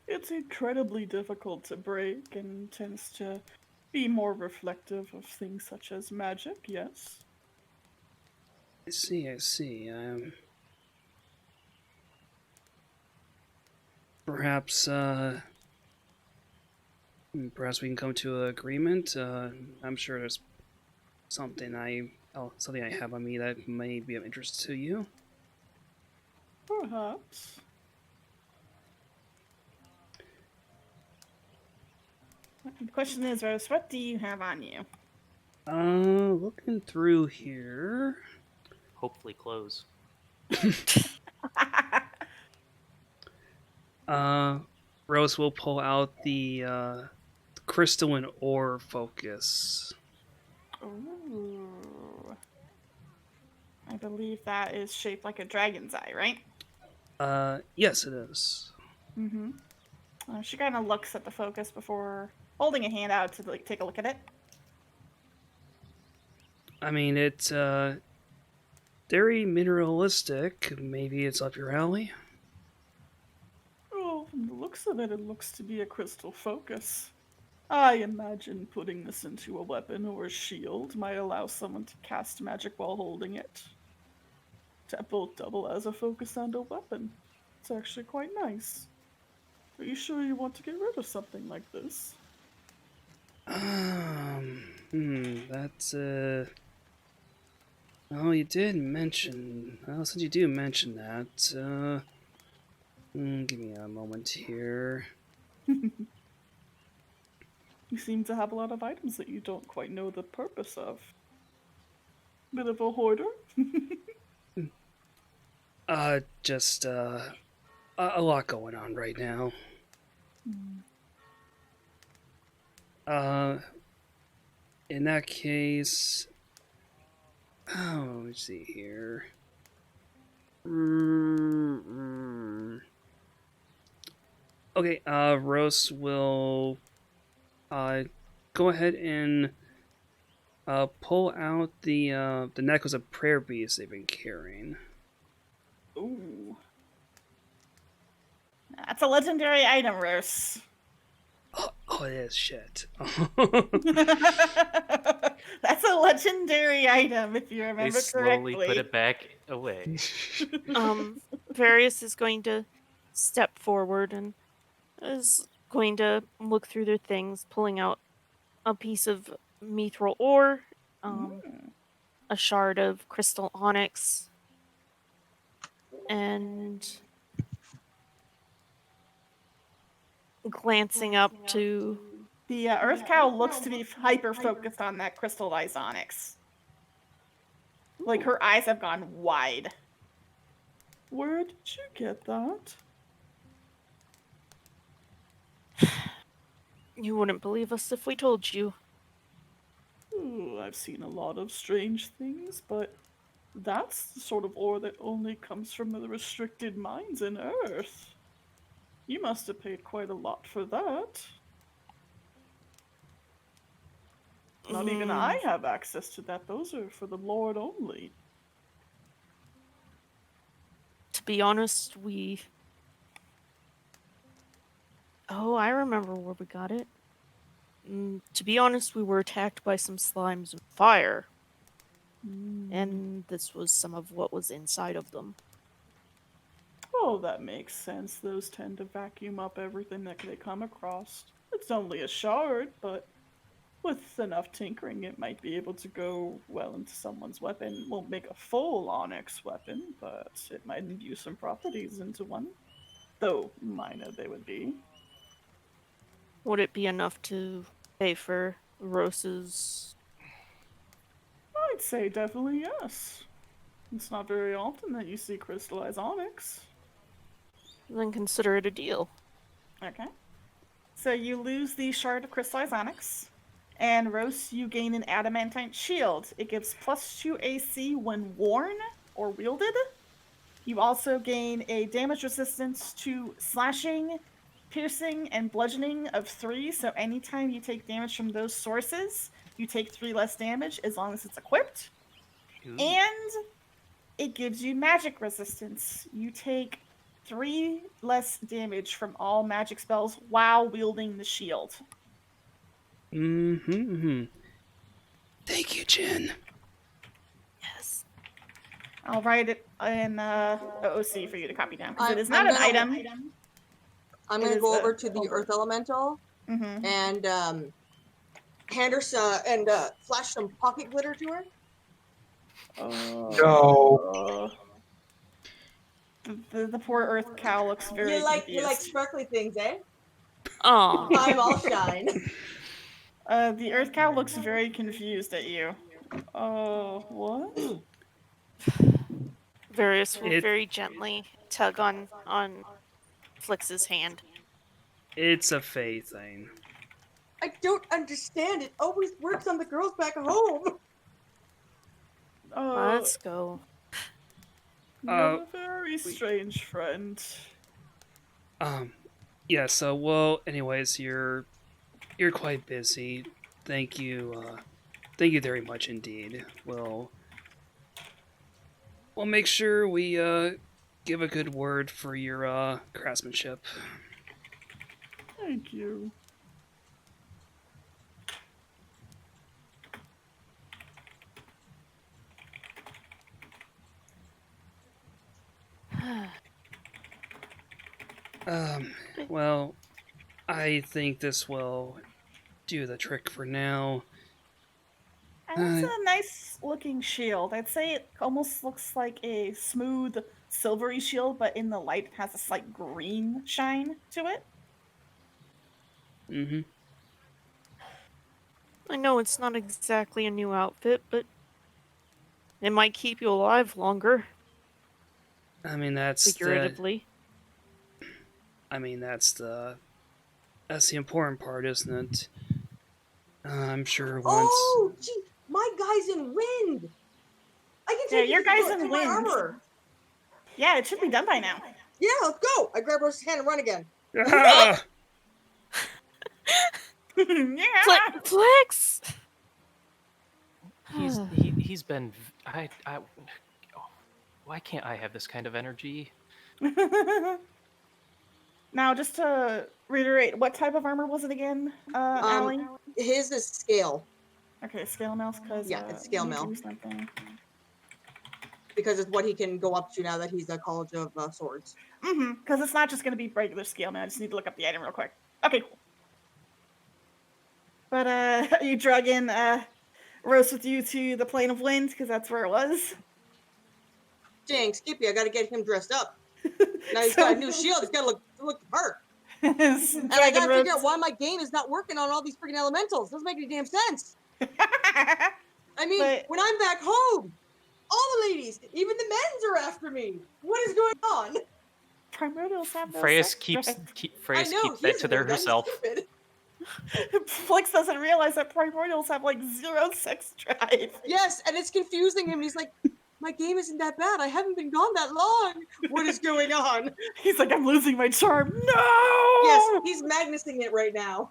It's incredibly difficult to break and tends to be more reflective of things such as magic, yes. I see, I see. Perhaps, perhaps we can come to an agreement. I'm sure there's something I have on me that may be of interest to you. Perhaps. The question is, Rose, what do you have on you? Looking through here. Hopefully close. Rose will pull out the crystalline ore focus. Ooh. I believe that is shaped like a dragon's eye, right? Yes, it is. Mm-hmm. She kind of looks at the focus before holding a hand out to take a look at it. I mean, it's very mineralistic. Maybe it's up your alley. Oh, from the looks of it, it looks to be a crystal focus. I imagine putting this into a weapon or a shield might allow someone to cast magic while holding it. To both double as a focus and a weapon. It's actually quite nice. Are you sure you want to get rid of something like this? That's Oh, you did mention. Well, since you do mention that, give me a moment here. You seem to have a lot of items that you don't quite know the purpose of. Bit of a hoarder? Just a lot going on right now. Uh, in that case, let me see here. Okay, Rose will go ahead and pull out the necklace of prayer beads they've been carrying. Ooh. That's a legendary item, Rose. Oh, it is shit. That's a legendary item, if you They remember slowly correctly. put it back away. Various is going to step forward and is going to look through their things, pulling out a piece of mithril ore, Mm. a shard of crystal onyx, and glancing up to. The Earth Cow looks to be hyper focused on that crystallized onyx. Like her eyes have gone wide. Where did you get that? You wouldn't believe us if we told you. Ooh, I've seen a lot of strange things, but that's the sort of ore that only comes from the restricted mines in Earth. You must have paid quite a lot for that. Not even I have access to that. Those are for the Lord only. To be honest, we. Oh, I remember where we got it. To be honest, we were attacked by some slimes and fire. And this was some of what was inside of them. Oh, that makes sense. Those tend to vacuum up everything that they come across. It's only a shard, but with enough tinkering, it might be able to go well into someone's weapon. Won't make a full onyx weapon, but it might imbue some properties into one. Though minor they would be. Would it be enough to pay for Rose's? I'd say definitely yes. It's not very often that you see crystallized onyx. Then consider it a deal. Okay. So you lose the shard of crystallized onyx. And Rose, you gain an adamantine shield. It gives +2 AC when worn or wielded. You also gain a damage resistance to slashing, piercing, and bludgeoning of 3. So anytime you take damage from those sources, you take 3 less damage as long as it's equipped. Ooh. And it gives you magic resistance. You take 3 less damage from all magic spells while wielding the shield. Mm-hmm. Thank you, Jen. Yes. I'll write it in OC for you to copy down, because it I'm- is not I'm an gonna- item. I'm It gonna is go a over to the over. Earth Elemental Mm-hmm. and hand her and flash some pocket glitter to her. No. The poor Earth cow looks very You like confused. sparkly things, eh? Oh. I'm all shine. The Earth cow looks very confused at you. Oh, what? Various will It- very gently tug on Flix's hand. It's a Fae thing. I don't understand. It always works on the girls back home. Oh, Let's go. you have a very strange friend. Yeah, so well anyways, you're quite busy. Thank you very much indeed. We'll make sure we give a good word for your craftsmanship. Thank you. Well, I think this will do the trick for now. And it's a nice looking shield. I'd say it almost looks like a smooth silvery shield, but in the light it has a slight green shine to it. Mm-hmm. I know it's not exactly a new outfit, but it might keep you alive longer, I mean that's figuratively. that's the important part, isn't it? I'm sure once. Oh, gee, my guy's in wind. I can Yeah, take your his guy's foot in to my wind. armor. Yeah, it should be done by now. Yeah, let's go. I grab Rose's hand and run again. Ah! Yeah. Flix! He's been oh, why can't I have this kind of energy? Now, just to reiterate, what type of armor was it again, Allie? His is scale Okay, scale mails, because Yeah, it's scale mail. do something. because it's what he can go up to now that he's at College of Swords. Because it's not just going to be regular scale mail. I just need to look up the item real quick. Okay, cool. But you drug in Rose with you to the plane of wind, because that's where it was. Dang, Skippy, I gotta get him dressed up. Now he's got a new shield. He's gotta look the part. And I gotta figure out why my game is not working on all these freaking elementals. Doesn't make any damn sense. I mean, when I'm back home, all the ladies, even the men's are after me. What is going on? Primordials have no Freya sex keeps drive. that to there herself. Flix doesn't realize that primordials have like 0 sex drive. Yes, and it's confusing him. He's like, my game isn't that bad. I haven't been gone that long. What is going on? He's like, I'm losing my charm. No! Yes, he's Magnusing it right now.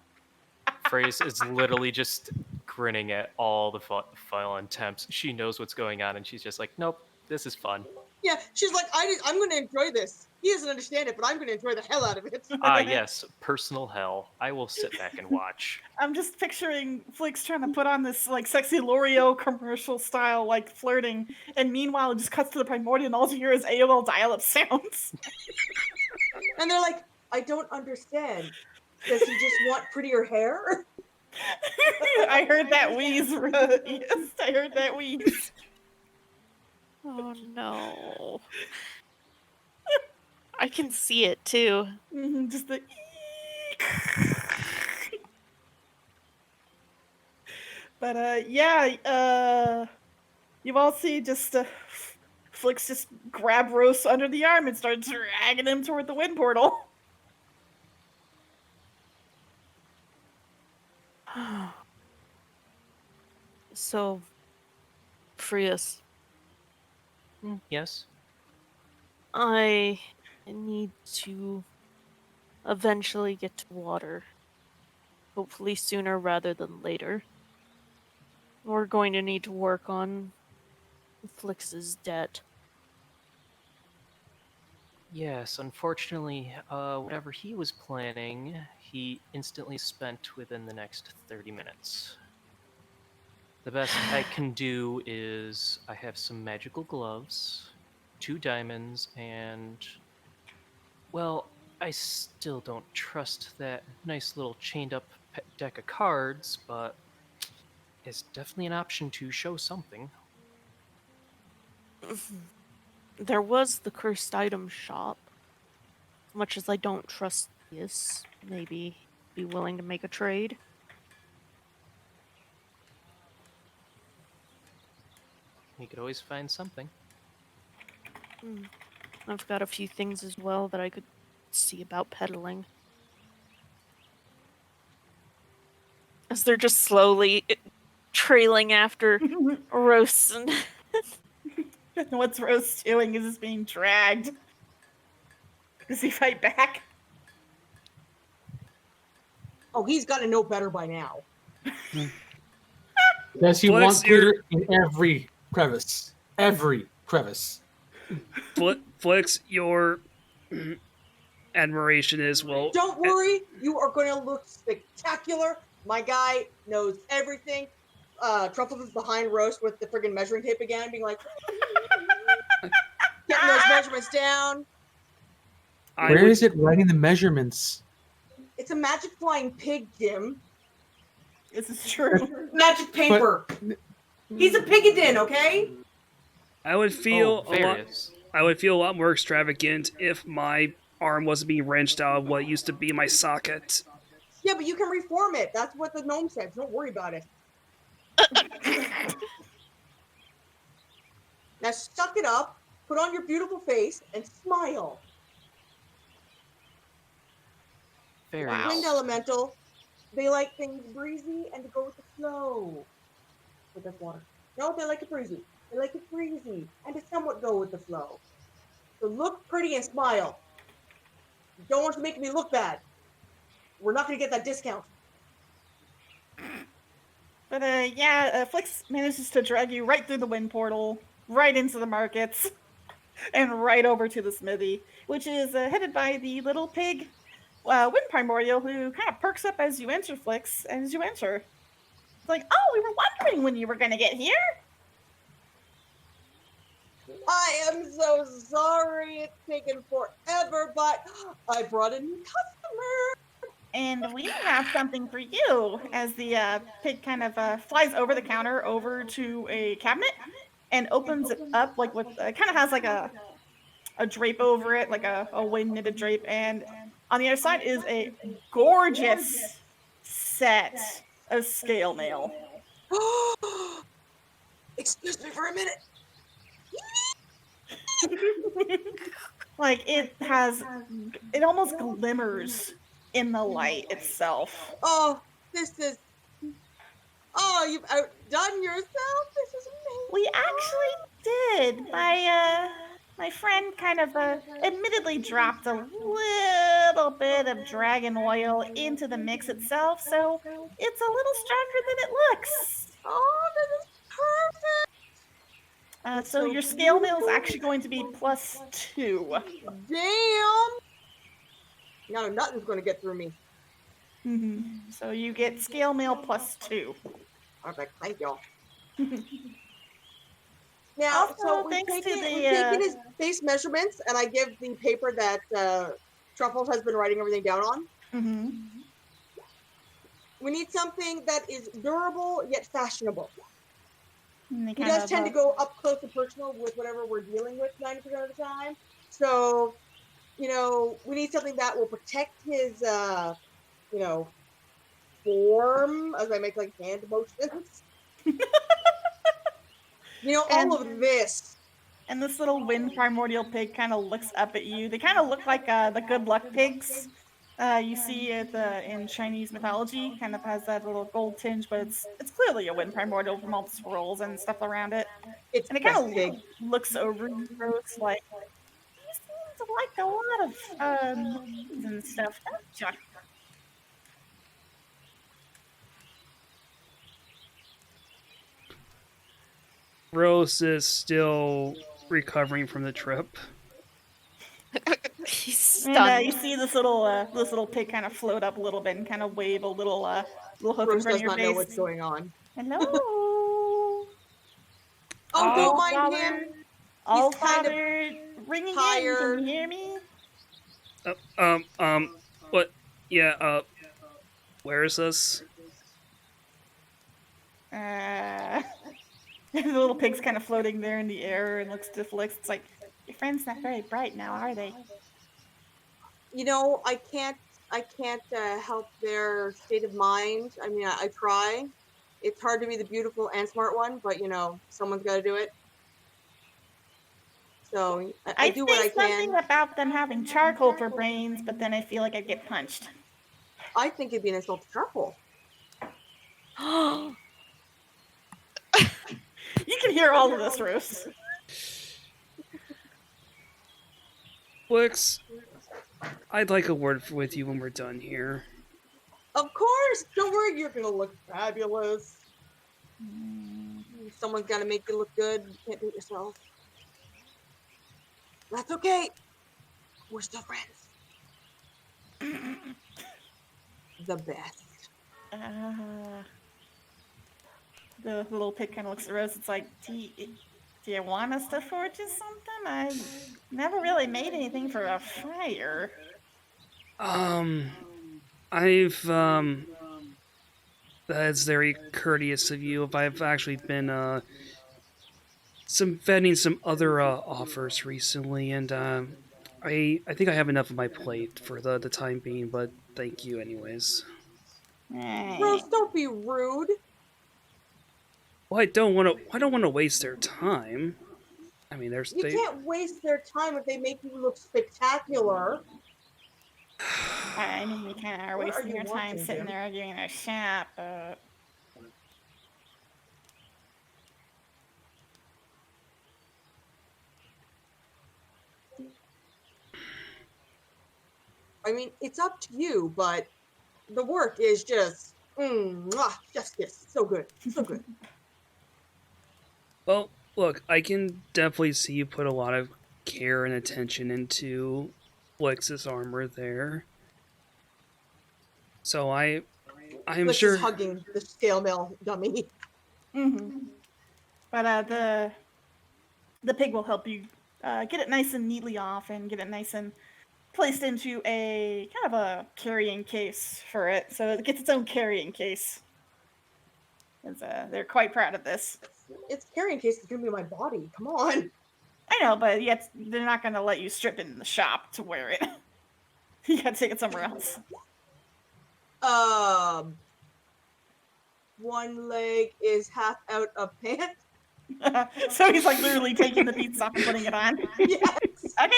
Freya's is literally just grinning at all the violent attempts. She knows what's going on, and she's just like, "Nope, this is fun." Yeah, she's like, I'm going to enjoy this. He doesn't understand it, but I'm going to enjoy the hell out of it. Ah, yes, personal hell. I will sit back and watch. I'm just picturing Flix trying to put on this like sexy L'Oreal commercial style like flirting, and meanwhile it just cuts to the primordial and all you hear is AOL dial-up sounds. And they're like, I don't understand. Does he just want prettier hair? I heard that wheeze. Yes, I heard that wheeze. Oh no. I can see it too. Just the but yeah, you all see just Flix just grab Rose under the arm and start dragging him toward the wind portal. So, Frias, Yes? I need to eventually get to water. Hopefully sooner rather than later. We're going to need to work on Flix's debt. Yes, unfortunately, whatever he was planning, he instantly spent within the next 30 minutes. The best I can do is I have some magical gloves, 2 diamonds, and, well, I still don't trust that nice little chained up deck of cards, but it's definitely an option to show something. There was the cursed item shop. Much as I don't trust this, maybe be willing to make a trade. You could always find something. I've got a few things as well that I could see about peddling. As they're just slowly trailing after Rose and What's Rose doing? Is this being dragged? Does he fight back? Oh, he's got to know better by now. Does he Flix, want glitter in every crevice? Every crevice. Flix, your admiration is, well... Don't worry, you are going to look spectacular. My guy knows everything. Truffles is behind Roast with the friggin' measuring tape again, being like, getting those measurements down. Where is it writing the measurements? It's a magic flying pig, Jim. This is true. Magic paper. He's a pigadin, okay? I would feel various. I would feel a lot more extravagant if my arm wasn't being wrenched out of what used to be my socket. Yeah, but you can reform it. That's what the gnome said. Don't worry about it. Now suck it up, put on your beautiful face, and smile. Various. Wind elemental, they like things breezy and to go with the flow. With this water. No, they like it breezy. They like it breezy and to somewhat go with the flow. So look pretty and smile. You don't want to make me look bad. We're not going to get that discount. But yeah, Flix manages to drag you right through the wind portal, right into the markets, and right over to the smithy, which is headed by the little pig wind primordial, who kind of perks up as you enter, Flix, as you enter. It's like, oh, we were wondering when you were going to get here. I am so sorry it's taken forever, but I brought a new customer. And we have something for you, as the pig kind of flies over the counter over to a cabinet and opens it up like with kind of has like a drape over it, like a wind knitted drape, and on the other side is a gorgeous set of scale mail. Excuse me for a minute. Like it almost glimmers in the light itself. Oh, this is. Oh, you've outdone yourself. This is amazing. We actually did. My friend kind of admittedly dropped a little bit of dragon oil into the mix itself, so it's a little stronger than it looks. Oh, this is perfect. So your scale mail is actually going to be +2. Damn! Now nothing's going to get through me. So you get scale mail +2. Perfect. Thank y'all. Now, Also, so thanks to we've the taken his face measurements, and I give the paper that Truffles has been writing everything down on. We need something that is durable yet fashionable. He does tend to go up close and personal with whatever we're dealing with 90% of the time. So, we need something that will protect his, form as I make like hand motions. All of this. And this little wind primordial pig kind of looks up at you. They kind of look like the good luck pigs. You see it in Chinese mythology. Kind of has that little gold tinge, but it's clearly a wind primordial from all the swirls and stuff around it. It's And it best kind pig. of looks over you, Rose, like, you seem to like a lot of movies and stuff, don't you? Rose is still recovering from the trip. He's stunned. And you see this little pig kind of float up a little bit and kind of wave a little hoof in Rose front does of your not face. know what's going on. Hello. Don't mind him. All He's kind of father ringing tired. in. Can you hear me? What? Yeah, where is this? The little pig's kind of floating there in the air and looks deflects. It's like, your friend's not very bright now, are they? I can't help their state of mind. I mean, I try. It's hard to be the beautiful and smart one, but someone's got to do it. So I do what I can. Something about them having charcoal for brains, but then I feel like I'd get punched. I think it'd be an insult to charcoal. You can hear all of this, Rose. Wix, I'd like a word with you when we're done here. Of course! Don't worry, you're gonna look fabulous. Someone's gotta make you look good. You can't do it yourself. That's okay. We're still friends. The best. The little pig kind of looks at Rose. It's like, do you want us to forge you something? I've never really made anything for a fire. That's very courteous of you. I've actually been vetting some other offers recently, and I think I have enough on my plate for the time being. But thank you, anyways. Rose, don't be rude. Well, I don't want to waste their time. I mean, You can't waste their time if they make you look spectacular. I mean, you kind of are wasting your time sitting there arguing in a shop. I mean, it's up to you, but the work is just, justice. So good. So good. Well, look, I can definitely see you put a lot of care and attention into Lex's armor there. So I'm Lex sure. is hugging the scale mail dummy. But the pig will help you get it nice and neatly off and get it nice and placed into a kind of a carrying case for it. So it gets its own carrying case. They're quite proud of this. It's carrying case. It's gonna be my body. Come on. I know, but yet they're not going to let you strip it in the shop to wear it. You got to take it somewhere else. One leg is half out of pants. So he's like literally taking the beats off and putting it on. Yes. Okay.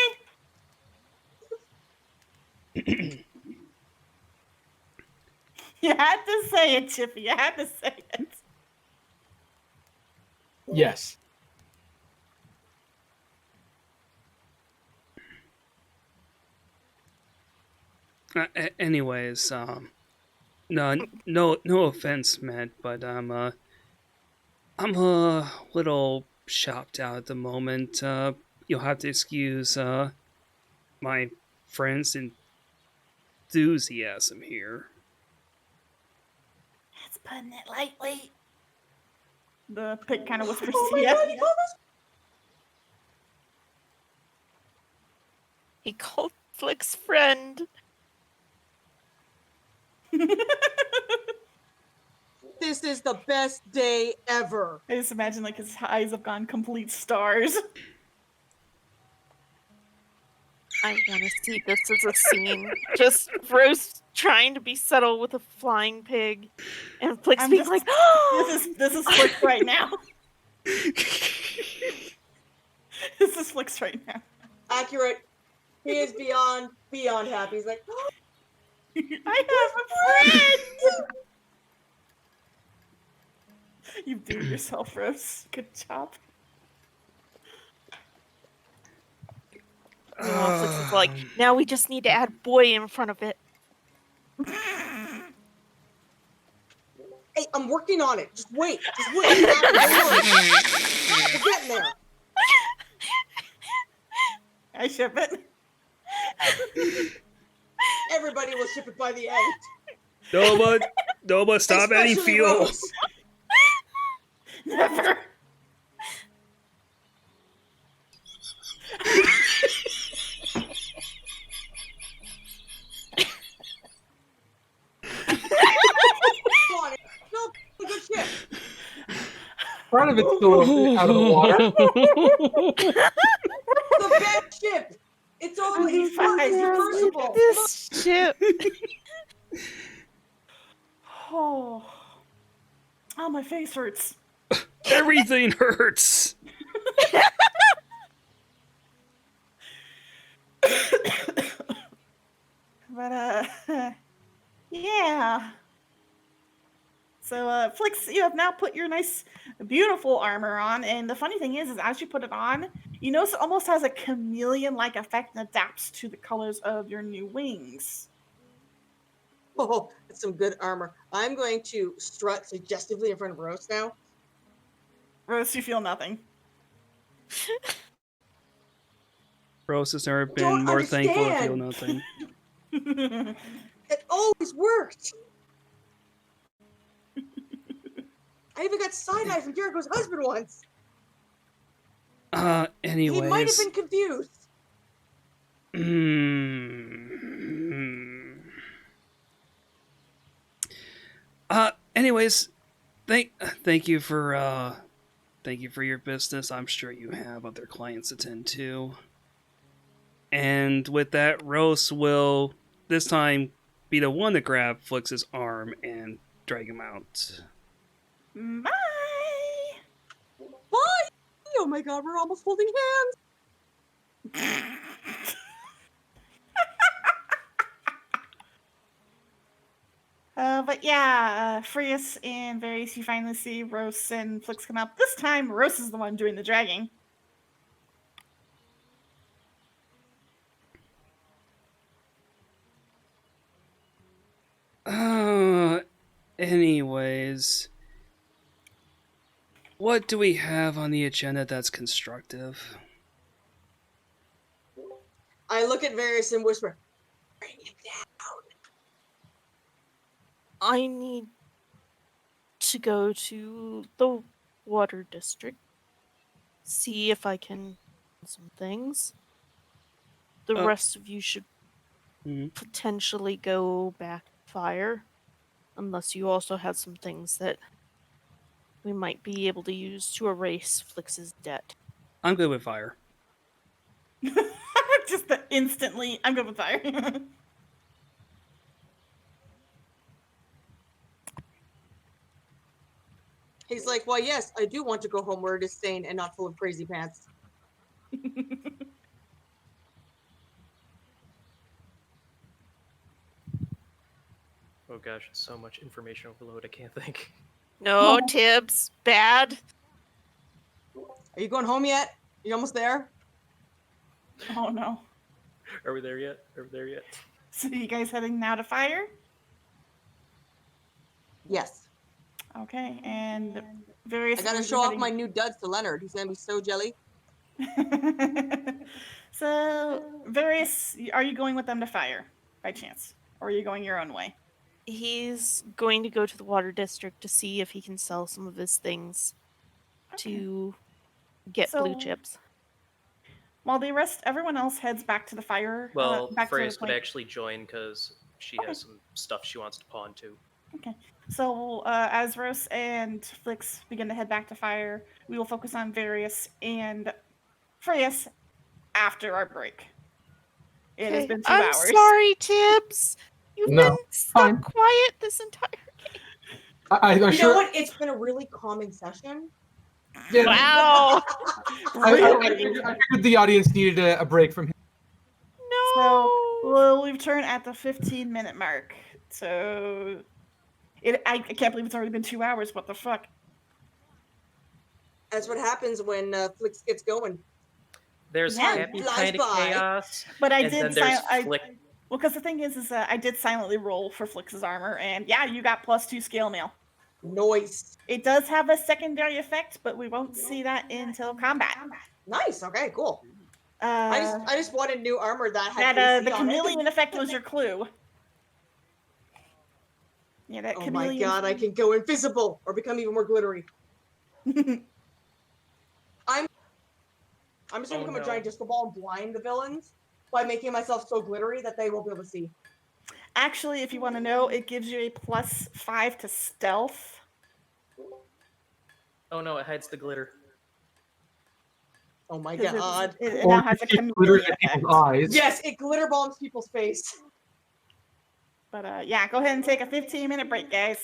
You had to say it, Chippy. You had to say it. Yes. Anyways, no offense, Matt, but I'm a little shopped out at the moment. You'll have to excuse my friend's enthusiasm here. That's putting it lightly. The pig kind of whispers Oh to my you. god, he called us. He called Flick's friend. This is the best day ever. I just imagine like his eyes have gone complete stars. I want to see this as a scene. Just Rose trying to be subtle with a flying pig, and Flick's I'm being just- like, This is Flick right now. This is Flick's right now. Accurate. He is beyond happy. He's like, oh, I have a friend. You do yourself, Rose. Good job. Meanwhile, Flicks is like, now we just need to add boy in front of it. hey, I'm working on it. Just wait. Just wait. Don't worry. We're getting there. I ship it. Everybody will ship it by the end. Nobody, stop adding Especially fuel. Rose. Never. Come on. No, good shit. Part of it's still out of the water. The bad ship. It's all it's reversible. This ship. Oh, my face hurts. Everything hurts. But yeah. So Flix, you have now put your nice, beautiful armor on, and the funny thing is as you put it on, you notice it almost has a chameleon-like effect and adapts to the colors of your new wings. Oh, that's some good armor. I'm going to strut suggestively in front of Rose now. Rose, you feel nothing. Rose has never been Don't more thankful to feel understand. nothing. It always worked. I even got side-eye from Jericho's husband once. Anyways. He might have been confused. Anyways, thank you for your business. I'm sure you have other clients to attend to. And with that, Rose will this time be the one to grab Flix's arm and drag him out. Bye. Bye. Oh my god, we're almost holding hands. But yeah, Frius and Various, you finally see Rose and Flix come up. This time, Rose is the one doing the dragging. Anyways, what do we have on the agenda that's constructive? I look at Varys and whisper, bring it down. I need to go to the water district, see if I can do some things. The rest of you should potentially go back to fire, unless you also have some things that we might be able to use to erase Flix's debt. I'm good with fire. Just instantly, I'm good with fire. He's like, well, yes, I do want to go home where it is sane and not full of crazy pants. Oh gosh, so much information overload. I can't think. No, Tibbs, bad. Are you going home yet? You almost there? Oh no. Are we there yet? Are we there yet? So you guys heading now to fire? Yes. Okay, and I various. gotta show off my new duds to Leonard. He's gonna be so jelly. So, various. Are you going with them to fire by chance, or are you going your own way? He's going to go to the water district to see if he can sell some of his things Okay. to get blue So, chips. while everyone else heads back to the fire, Well, back to the Freya's would point. actually join because she Okay. has some stuff she wants to pawn too. Okay. So, as Rose and Flix begin to head back to fire, we will focus on Various and Freya's after our break. It has been 2 I'm hours. sorry, Tibbs. You've No, been stuck fine. quiet this entire game. I You know sure. what? It's been a really calming session. Yeah, Wow. Really? I figured the audience needed a break from him. So, No. well, we've turned at the 15-minute mark. So, I can't believe it's already been 2 hours. What the fuck? That's what happens when Flix gets going. There's Yeah. happy Flies kind of by. chaos, But I and did then there's I Flick. well, because the thing is I did silently roll for Flix's armor, and yeah, you got +2 scale mail. Noise. It does have a secondary effect, but we won't see that until combat. Nice. Okay. Cool. I just wanted new armor that had AC The on it. chameleon effect was your clue. Yeah, that Oh my chameleon. god! I can go invisible or become even more glittery. I'm just gonna become a giant disco ball and blind the villains by making myself so glittery that they won't be able to see. Actually, if you want to know, it gives you a +5 to stealth. Oh no, it hides the glitter. Oh my 'Cause god! it now has a glitter chameleon in effect. people's eyes. Yes, it glitter bombs people's face. But yeah, go ahead and take a 15-minute break, guys.